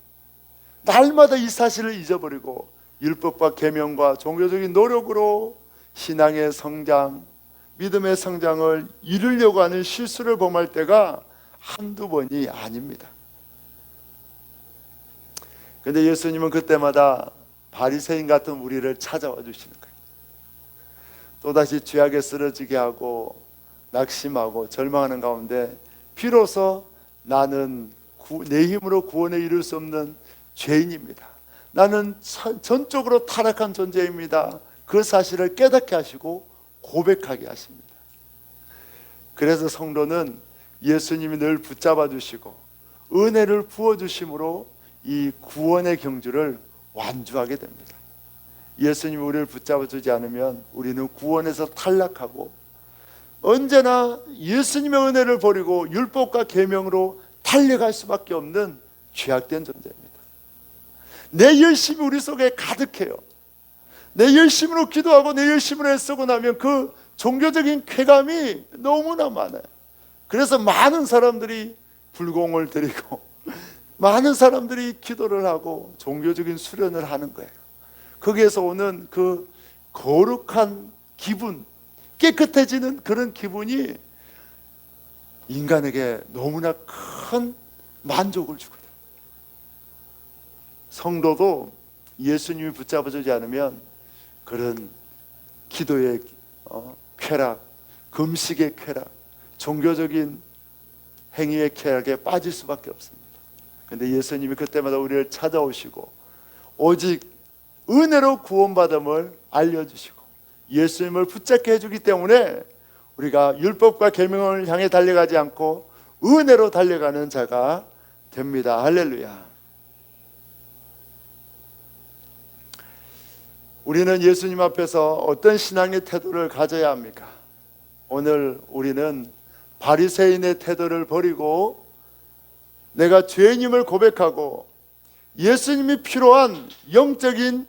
날마다 이 사실을 잊어버리고 율법과 계명과 종교적인 노력으로 신앙의 성장, 믿음의 성장을 이루려고 하는 실수를 범할 때가 한두 번이 아닙니다. 그런데 예수님은 그때마다 바리새인 같은 우리를 찾아와 주시는 거예요. 또다시 죄악에 쓰러지게 하고 낙심하고 절망하는 가운데 비로소 나는 내 힘으로 구원에 이룰 수 없는 죄인입니다. 나는 전적으로 타락한 존재입니다. 그 사실을 깨닫게 하시고 고백하게 하십니다. 그래서 성도는 예수님이 늘 붙잡아 주시고 은혜를 부어 주심으로 이 구원의 경주를 완주하게 됩니다. 예수님이 우리를 붙잡아 주지 않으면 우리는 구원에서 탈락하고 언제나 예수님의 은혜를 버리고 율법과 계명으로 달려갈 수밖에 없는 죄악된 존재입니다. 내 열심이 우리 속에 가득해요. 내 열심으로 기도하고 내 열심으로 애쓰고 나면 그 종교적인 쾌감이 너무나 많아요. 그래서 많은 사람들이 불공을 드리고 많은 사람들이 기도를 하고 종교적인 수련을 하는 거예요. 거기에서 오는 그 거룩한 기분, 깨끗해지는 그런 기분이 인간에게 너무나 큰 만족을 주거든요. 성도도 예수님이 붙잡아주지 않으면 그런 기도의 쾌락, 금식의 쾌락, 종교적인 행위의 쾌락에 빠질 수밖에 없습니다. 그런데 예수님이 그때마다 우리를 찾아오시고 오직 은혜로 구원받음을 알려주시고 예수님을 붙잡게 해주기 때문에 우리가 율법과 계명을 향해 달려가지 않고 은혜로 달려가는 자가 됩니다. 할렐루야. 우리는 예수님 앞에서 어떤 신앙의 태도를 가져야 합니까? 오늘 우리는 바리새인의 태도를 버리고 내가 죄인임을 고백하고 예수님이 필요한 영적인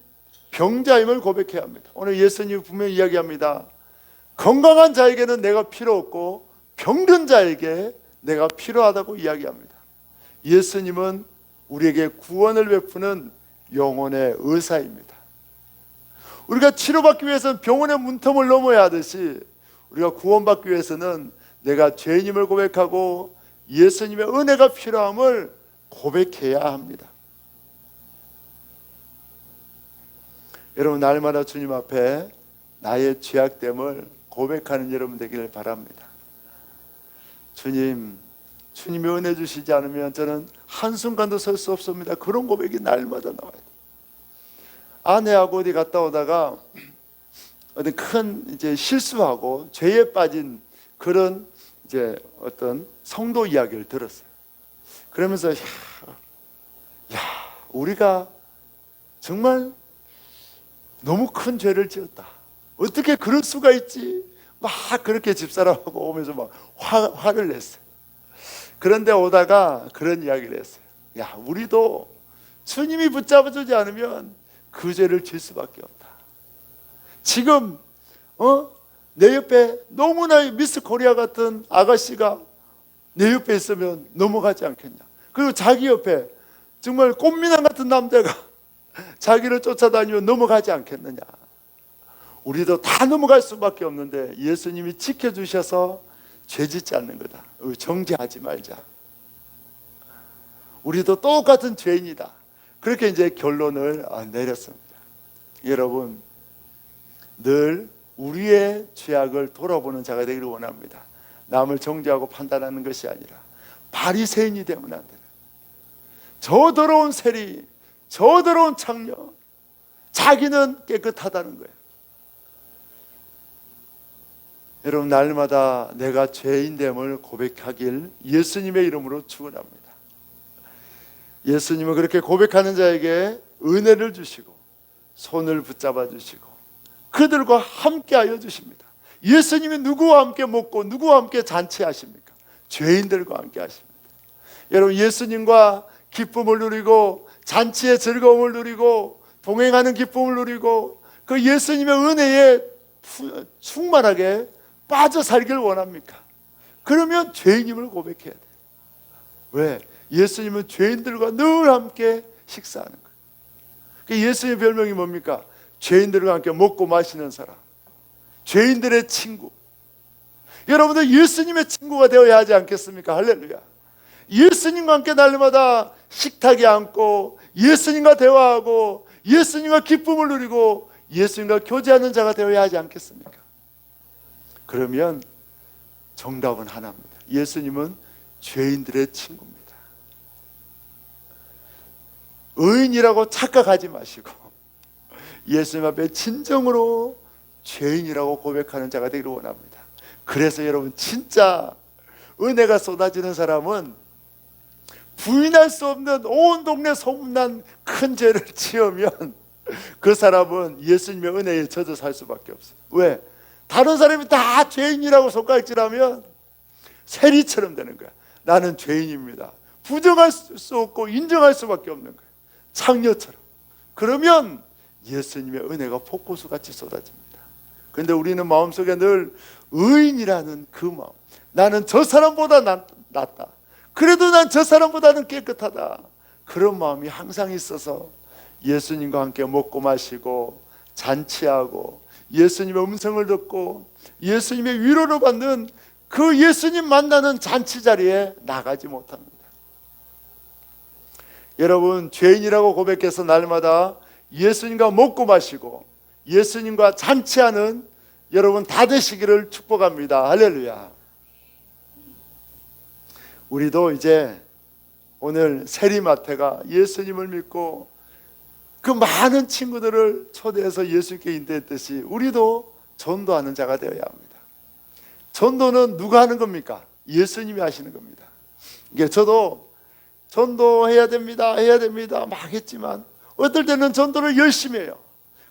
병자임을 고백해야 합니다. 오늘 예수님이 분명히 이야기합니다. 건강한 자에게는 내가 필요 없고 병든 자에게 내가 필요하다고 이야기합니다. 예수님은 우리에게 구원을 베푸는 영혼의 의사입니다. 우리가 치료받기 위해서는 병원의 문턱을 넘어야 하듯이 우리가 구원받기 위해서는 내가 죄인임을 고백하고 예수님의 은혜가 필요함을 고백해야 합니다. 여러분, 날마다 주님 앞에 나의 죄악됨을 고백하는 여러분 되기를 바랍니다. 주님, 주님이 은혜 주시지 않으면 저는 한순간도 설 수 없습니다. 그런 고백이 날마다 나와요. 아내하고 어디 갔다 오다가 어떤 큰 이제 실수하고 죄에 빠진 그런 이제 어떤 성도 이야기를 들었어요. 그러면서 우리가 정말 너무 큰 죄를 지었다. 어떻게 그럴 수가 있지? 막 그렇게 집사람하고 오면서 막 화를 냈어요. 그런데 오다가 그런 이야기를 했어요. 우리도 주님이 붙잡아주지 않으면 그 죄를 질 수밖에 없다. 지금 내 옆에 너무나 미스 코리아 같은 아가씨가 내 옆에 있으면 넘어가지 않겠냐. 그리고 자기 옆에 정말 꽃미남 같은 남자가 자기를 쫓아다니면 넘어가지 않겠느냐. 우리도 다 넘어갈 수밖에 없는데 예수님이 지켜주셔서 죄짓지 않는 거다. 정죄하지 말자. 우리도 똑같은 죄인이다. 그렇게 이제 결론을 내렸습니다. 여러분, 늘 우리의 죄악을 돌아보는 자가 되기를 원합니다. 남을 정죄하고 판단하는 것이 아니라 바리새인이 되면 안 돼요. 저 더러운 세리, 저 더러운 창녀, 자기는 깨끗하다는 거예요. 여러분, 날마다 내가 죄인됨을 고백하길 예수님의 이름으로 축원합니다. 예수님은 그렇게 고백하는 자에게 은혜를 주시고 손을 붙잡아 주시고 그들과 함께 하여 주십니다. 예수님이 누구와 함께 먹고 누구와 함께 잔치하십니까? 죄인들과 함께 하십니다. 여러분, 예수님과 기쁨을 누리고 잔치의 즐거움을 누리고 동행하는 기쁨을 누리고 그 예수님의 은혜에 충만하게 빠져 살기를 원합니까? 그러면 죄인임을 고백해야 돼요. 왜? 예수님은 죄인들과 늘 함께 식사하는 거예요. 예수님의 별명이 뭡니까? 죄인들과 함께 먹고 마시는 사람, 죄인들의 친구. 여러분들 예수님의 친구가 되어야 하지 않겠습니까? 할렐루야. 예수님과 함께 날마다 식탁에 앉고 예수님과 대화하고 예수님과 기쁨을 누리고 예수님과 교제하는 자가 되어야 하지 않겠습니까? 그러면 정답은 하나입니다. 예수님은 죄인들의 친구입니다. 의인이라고 착각하지 마시고 예수님 앞에 진정으로 죄인이라고 고백하는 자가 되기를 원합니다. 그래서 여러분, 진짜 은혜가 쏟아지는 사람은 부인할 수 없는 온 동네 소문난 큰 죄를 지으면 그 사람은 예수님의 은혜에 젖어 살 수밖에 없어요. 왜? 다른 사람이 다 죄인이라고 손가락질하면 세리처럼 되는 거야. 나는 죄인입니다. 부정할 수 없고 인정할 수밖에 없는 거예요. 창녀처럼. 그러면 예수님의 은혜가 폭포수같이 쏟아집니다. 그런데 우리는 마음속에 늘 의인이라는 그 마음, 나는 저 사람보다 낫다, 그래도 난 저 사람보다는 깨끗하다, 그런 마음이 항상 있어서 예수님과 함께 먹고 마시고 잔치하고 예수님의 음성을 듣고 예수님의 위로를 받는 그 예수님 만나는 잔치 자리에 나가지 못합니다. 여러분, 죄인이라고 고백해서 날마다 예수님과 먹고 마시고 예수님과 잔치하는 여러분 다 되시기를 축복합니다. 할렐루야. 우리도 이제 오늘 세리마태가 예수님을 믿고 그 많은 친구들을 초대해서 예수께 인도했듯이 우리도 전도하는 자가 되어야 합니다. 전도는 누가 하는 겁니까? 예수님이 하시는 겁니다. 이게 저도 전도해야 됩니다, 해야 됩니다 막 했지만 어떨 때는 전도를 열심히 해요.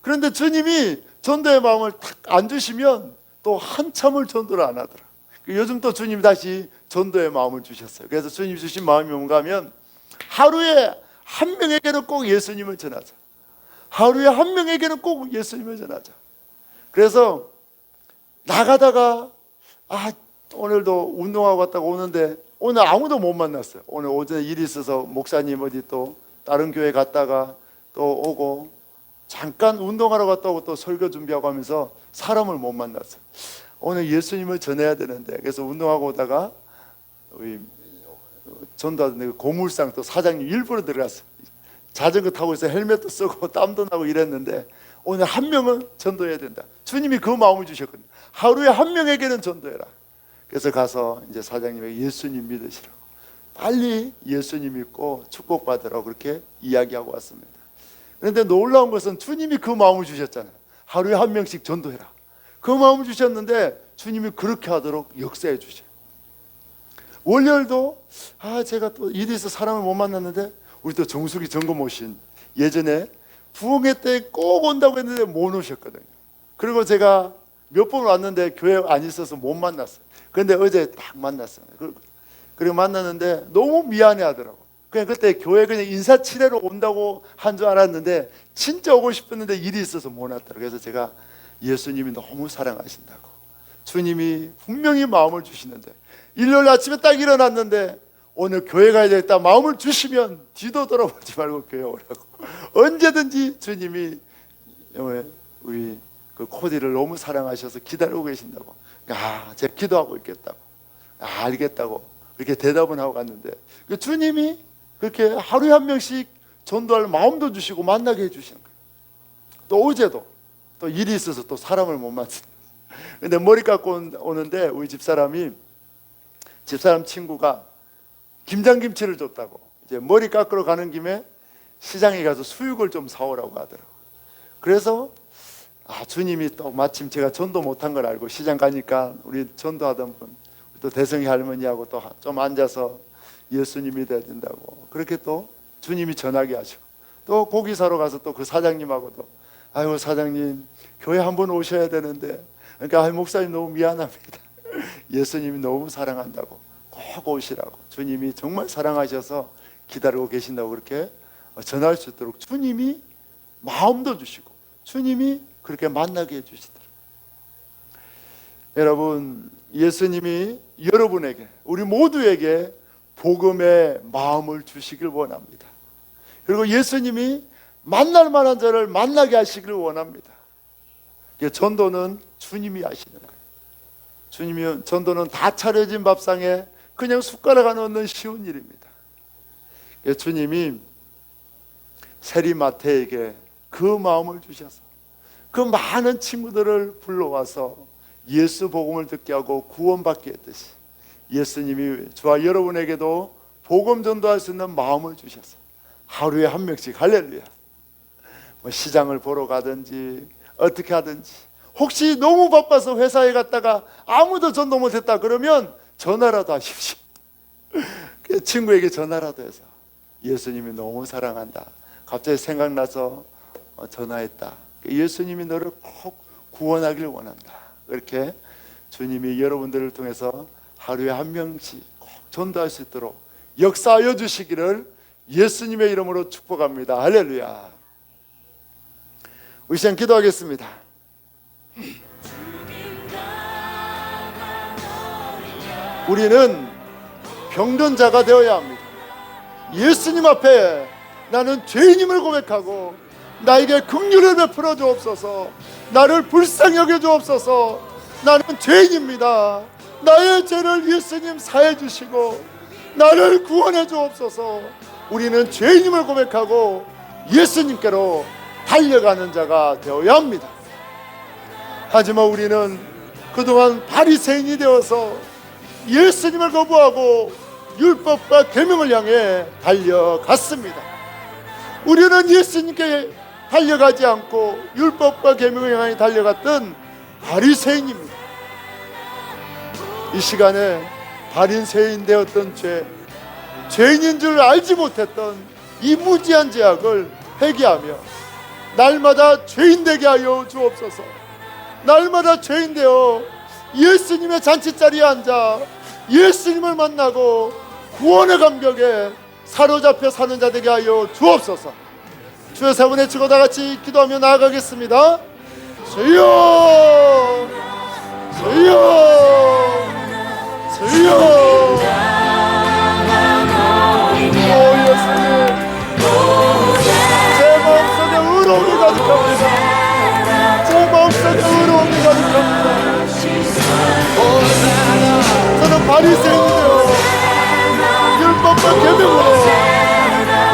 그런데 주님이 전도의 마음을 탁 안 주시면 또 한참을 전도를 안 하더라. 요즘 또 주님이 다시 전도의 마음을 주셨어요. 그래서 주님 주신 마음이 뭔가 하면 하루에 한 명에게는 꼭 예수님을 전하자. 하루에 한 명에게는 꼭 예수님을 전하자. 그래서 나가다가 오늘도 운동하고 갔다가 오는데 오늘 아무도 못 만났어요. 오늘 오전에 일이 있어서 목사님 어디 또 다른 교회 갔다가 또 오고 잠깐 운동하러 갔다 오고 또 설교 준비하고 하면서 사람을 못 만났어요. 오늘 예수님을 전해야 되는데 그래서 운동하고 오다가 우리 전도하던 고물상 또 사장님 일부러 들어갔어요. 자전거 타고 있어 헬멧도 쓰고 땀도 나고 이랬는데 오늘 한 명은 전도해야 된다. 주님이 그 마음을 주셨거든요. 하루에 한 명에게는 전도해라. 그래서 가서 이제 사장님에게 예수님 믿으시라고 빨리 예수님 믿고 축복받으라고 그렇게 이야기하고 왔습니다. 그런데 놀라운 것은 주님이 그 마음을 주셨잖아요. 하루에 한 명씩 전도해라. 그 마음을 주셨는데 주님이 그렇게 하도록 역사해 주셔요. 월요일도 제가 또 일이 있어 사람을 못 만났는데 우리 또 정숙이 점검 오신 예전에 부흥회 때 꼭 온다고 했는데 못 오셨거든요. 그리고 제가 몇 번 왔는데 교회 안 있어서 못 만났어요. 그런데 어제 딱 만났어요. 그리고 만났는데 너무 미안해 하더라고. 그냥 그때 교회 그냥 인사치레로 온다고 한 줄 알았는데 진짜 오고 싶었는데 일이 있어서 못 왔더라고요. 그래서 제가 예수님이 너무 사랑하신다고 주님이 분명히 마음을 주시는데 일요일 아침에 딱 일어났는데 오늘 교회 가야 되겠다 마음을 주시면 뒤도 돌아보지 말고 교회 오라고 언제든지 주님이 우리 그 코디를 너무 사랑하셔서 기다리고 계신다고 제가 기도하고 있겠다고 알겠다고 그렇게 대답은 하고 갔는데 그 주님이 그렇게 하루에 한 명씩 전도할 마음도 주시고 만나게 해주시는 거예요. 또 어제도 또 일이 있어서 또 사람을 못 만났어요. 근데 머리 깎고 오는데 우리 집사람 친구가 김장김치를 줬다고 이제 머리 깎으러 가는 김에 시장에 가서 수육을 좀 사오라고 하더라고요. 그래서 주님이 또 마침 제가 전도 못한 걸 알고 시장 가니까 우리 전도하던 분 또 대성이 할머니하고 또 좀 앉아서 예수님이 돼야 된다고 그렇게 또 주님이 전하게 하시고 또 고기 사러 가서 또 그 사장님하고도 아이고 사장님 교회 한번 오셔야 되는데 그러니까 목사님 너무 미안합니다. 예수님이 너무 사랑한다고 꼭 오시라고 주님이 정말 사랑하셔서 기다리고 계신다고 그렇게 전할 수 있도록 주님이 마음도 주시고 주님이 그렇게 만나게 해주시더라. 여러분, 예수님이 여러분에게, 우리 모두에게 복음의 마음을 주시길 원합니다. 그리고 예수님이 만날 만한 자를 만나게 하시길 원합니다. 전도는 주님이 하시는 거예요. 주님이, 전도는 다 차려진 밥상에 그냥 숟가락 하나 넣는 쉬운 일입니다. 주님이 세리마태에게 그 마음을 주셔서 그 많은 친구들을 불러와서 예수 복음을 듣게 하고 구원받게 했듯이 예수님이 저와 여러분에게도 복음 전도할 수 있는 마음을 주셔서 하루에 한 명씩, 할렐루야, 시장을 보러 가든지 어떻게 하든지, 혹시 너무 바빠서 회사에 갔다가 아무도 전도 못했다 그러면 전화라도 하십시오. 친구에게 전화라도 해서 예수님이 너무 사랑한다, 갑자기 생각나서 전화했다, 예수님이 너를 꼭 구원하길 원한다, 이렇게 주님이 여러분들을 통해서 하루에 한 명씩 꼭 전도할 수 있도록 역사하여 주시기를 예수님의 이름으로 축복합니다. 할렐루야. 우리 시간 기도하겠습니다. 우리는 병든 자가 되어야 합니다. 예수님 앞에 나는 죄인임을 고백하고 나에게 긍휼을 베풀어 주옵소서. 나를 불쌍히 여겨 주옵소서. 나는 죄인입니다. 나의 죄를 예수님 사해 주시고 나를 구원해 주옵소서. 우리는 죄인임을 고백하고 예수님께로 달려가는 자가 되어야 합니다. 하지만 우리는 그동안 바리새인이 되어서 예수님을 거부하고 율법과 계명을 향해 달려갔습니다. 우리는 예수님께 달려가지 않고 율법과 계명을 향해 달려갔던 바리새인입니다. 이 시간에 바리새인 되었던 죄인인 줄 알지 못했던 이 무지한 죄악을 회개하며 날마다 죄인 되게 하여 주옵소서. 날마다 죄인 되어 예수님의 잔치자리에 앉아 예수님을 만나고 구원의 감격에 사로잡혀 사는 자 되게 하여 주옵소서. 주의 세 번 외치고 다 같이 기도하며 나아가겠습니다. 주여, 주여, 주여. 오 예수님, 제 마음속에 의로움이 가득합니다. 제 마음속에 의로움이 가득합니다. 저는 바리새인이 되어 율법과 계명으로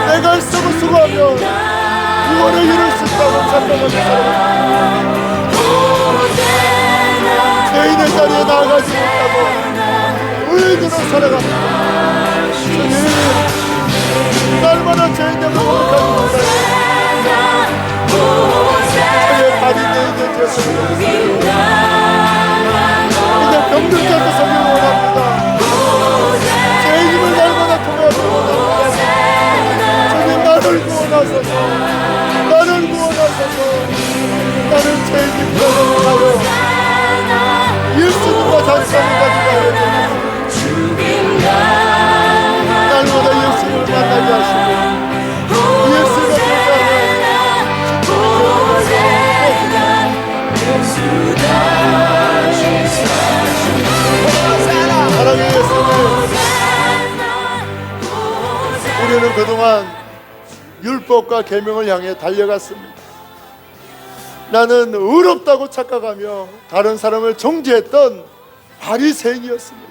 내가 일성을 수고하면 구원을 이룰 수 있다고 착각하는 사람입니다. 죄인의 자리에 나아가지 못하고 의인으로 살아갑니다. 주님, 날마다 죄인됨을 고백하는 것을 저의 바리새인의 죄를 이제 병든 자도 서기를 원합니다. 죄인임을 날마다 통하기를 원합니다. 주님, 나를 구원하소서. 나를 구원하소서. 나는 죄인임을 고백하여 예수님과 잔치하는 자들이 하여 날마다 예수님을 만나게 하시고 예수가 사랑의 예수님, 우리는 그동안 율법과 계명을 향해 달려갔습니다. 나는 의롭다고 착각하며 다른 사람을 정죄했던 바리새인이었습니다.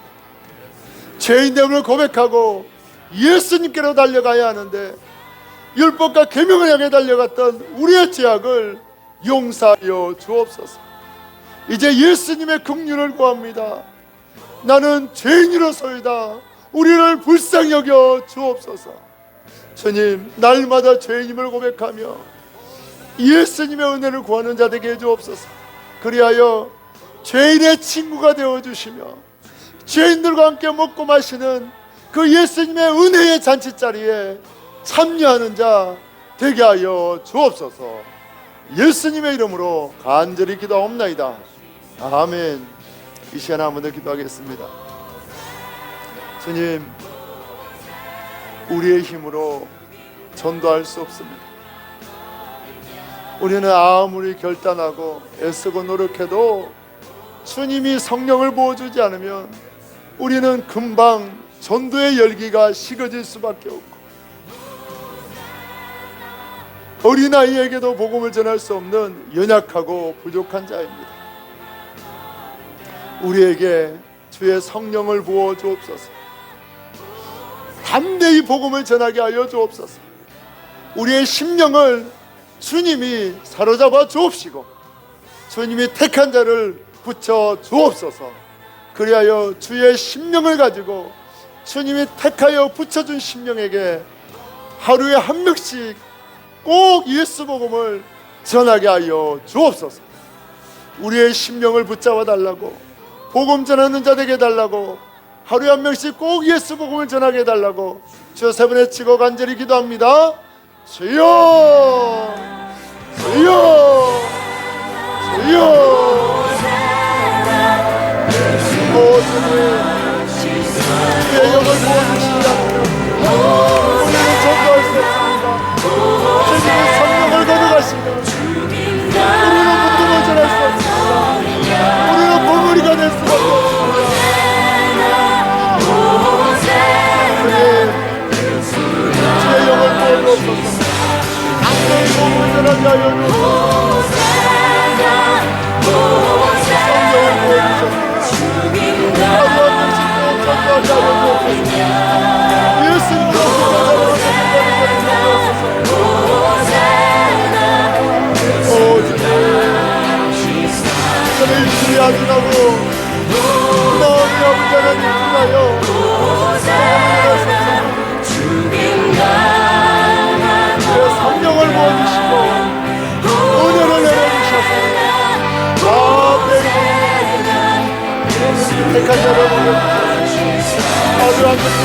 죄인됨을 고백하고 예수님께로 달려가야 하는데 율법과 계명을 향해 달려갔던 우리의 죄악을 용서하여 주옵소서. 이제 예수님의 긍휼을 구합니다. 나는 죄인이로소이다. 우리를 불쌍히 여겨 주옵소서. 주님, 날마다 죄인임을 고백하며 예수님의 은혜를 구하는 자 되게 해주옵소서. 그리하여 죄인의 친구가 되어주시며 죄인들과 함께 먹고 마시는 그 예수님의 은혜의 잔치자리에 참여하는 자 되게 하여 주옵소서. 예수님의 이름으로 간절히 기도하옵나이다. 아멘. 이 시간에 한 번 더 기도하겠습니다. 주님, 우리의 힘으로 전도할 수 없습니다. 우리는 아무리 결단하고 애쓰고 노력해도 주님이 성령을 부어주지 않으면 우리는 금방 전도의 열기가 식어질 수밖에 없고, 어린아이에게도 복음을 전할 수 없는 연약하고 부족한 자입니다. 우리에게 주의 성령을 부어 주옵소서. 담대히 복음을 전하게 하여 주옵소서. 우리의 심령을 주님이 사로잡아 주옵시고 주님이 택한 자를 붙여 주옵소서. 그리하여 주의 심령을 가지고 주님이 택하여 붙여준 심령에게 하루에 한 명씩 꼭 예수 복음을 전하게 하여 주옵소서. 우리의 심령을 붙잡아 달라고, 복음 전하는 자 되게 해달라고, 하루에 한 명씩 꼭 예수 복음을 전하게 해달라고 주여 세 번에 치고 간절히 기도합니다. 주여, 주여, 주여. 오 주님, 주의 영을 부어주시지 않으면 우리는 전도할 수 없습니다. 주님의 성령을 거둬가시면 우리는 복음을 전할 수 없습니다. 우리는 보물이가 될 수밖에 없습니다. 주의 영을 부어주옵소서. 주의 복음을 전하게 하여 주옵소서. 성령을 부어주옵소서. 성령을 부어주시고 은혜를 내려주셔서 택한 자를 보내주셔서 아주 안전히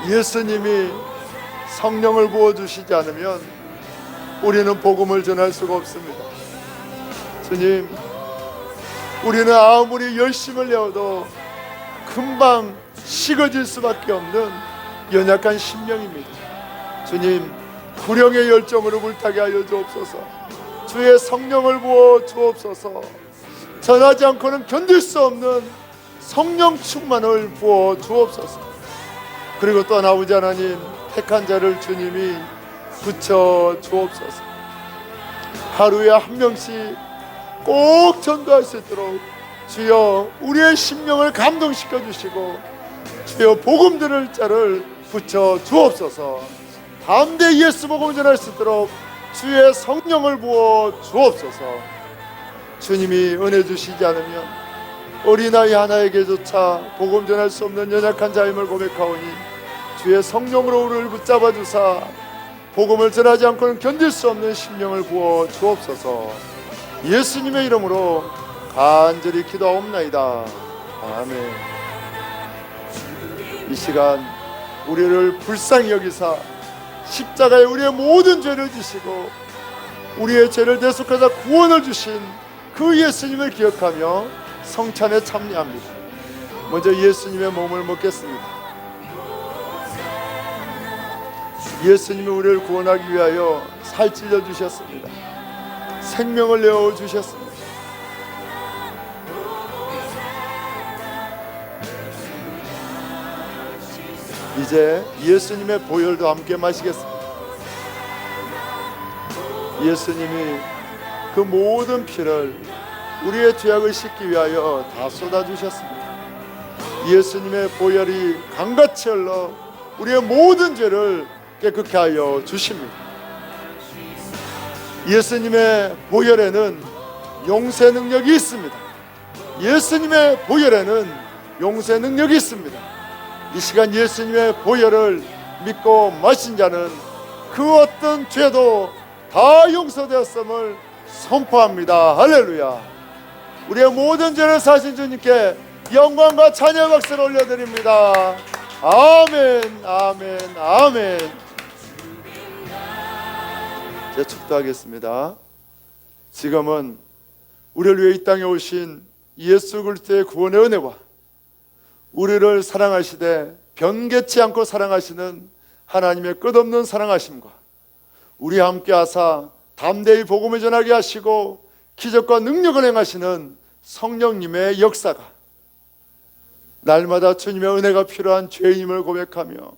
예수님이 성령을 부어주시지 않으면 우리는 복음을 전할 수가 없습니다. 주님, 우리는 아무리 열심을 내어도 금방 식어질 수밖에 없는 연약한 심령입니다. 주님, 구령의 열정으로 불타게 하여 주옵소서. 주의 성령을 부어 주옵소서. 전하지 않고는 견딜 수 없는 성령 충만을 부어 주옵소서. 그리고 또 아버지 하나님, 택한 자를 주님이 붙여 주옵소서. 하루에 한 명씩 꼭 전도할 수 있도록 주여 우리의 심령을 감동시켜 주시고 주여 복음 들을 자를 붙여 주옵소서. 담대히 예수 복음을 전할 수 있도록 주의 성령을 부어 주옵소서. 주님이 은혜 주시지 않으면 어린아이 하나에게조차 복음 전할 수 없는 연약한 자임을 고백하오니 주의 성령으로 우리를 붙잡아 주사 복음을 전하지 않고는 견딜 수 없는 심령을 부어 주옵소서. 예수님의 이름으로 간절히 기도하옵나이다. 아멘. 이 시간 우리를 불쌍히 여기사 십자가에 우리의 모든 죄를 지시고 우리의 죄를 대속하사 구원을 주신 그 예수님을 기억하며 성찬에 참여합니다. 먼저 예수님의 몸을 먹겠습니다. 예수님이 우리를 구원하기 위하여 살찔러 주셨습니다. 생명을 내어 주셨습니다. 이제 예수님의 보혈도 함께 마시겠습니다. 예수님이 그 모든 피를 우리의 죄악을 씻기 위하여 다 쏟아주셨습니다. 예수님의 보혈이 강같이 흘러 우리의 모든 죄를 깨끗게 하여 주십니다. 예수님의 보혈에는 용서 능력이 있습니다. 예수님의 보혈에는 용서 능력이 있습니다. 이 시간 예수님의 보혈을 믿고 마신 자는 그 어떤 죄도 다 용서되었음을 선포합니다. 할렐루야. 우리의 모든 죄를 사신 주님께 영광과 찬양 박수를 올려드립니다. 아멘, 아멘, 아멘. 제 축도하겠습니다. 지금은 우리를 위해 이 땅에 오신 예수 그리스도의 구원의 은혜와 우리를 사랑하시되 변개치 않고 사랑하시는 하나님의 끝없는 사랑하심과 우리와 함께 하사 담대히 복음을 전하게 하시고 기적과 능력을 행하시는 성령님의 역사가 날마다 주님의 은혜가 필요한 죄인임을 고백하며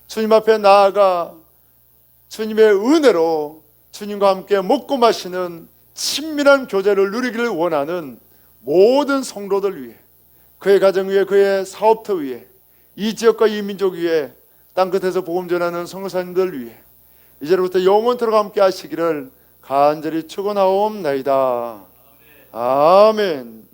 주님 앞에 나아가 주님의 은혜로 주님과 함께 먹고 마시는 친밀한 교제를 누리기를 원하는 모든 성도들 위해, 그의 가정 위에, 그의 사업터 위에, 이 지역과 이 민족 위에, 땅끝에서 복음 전하는 성도사님들 위해 이제부터 영원토록 함께 하시기를 간절히 축원하옵나이다. 아멘.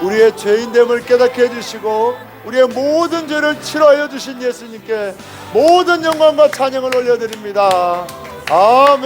우리의 죄인됨을 깨닫게 해주시고 우리의 모든 죄를 치료하여 주신 예수님께 모든 영광과 찬양을 올려드립니다. 아멘.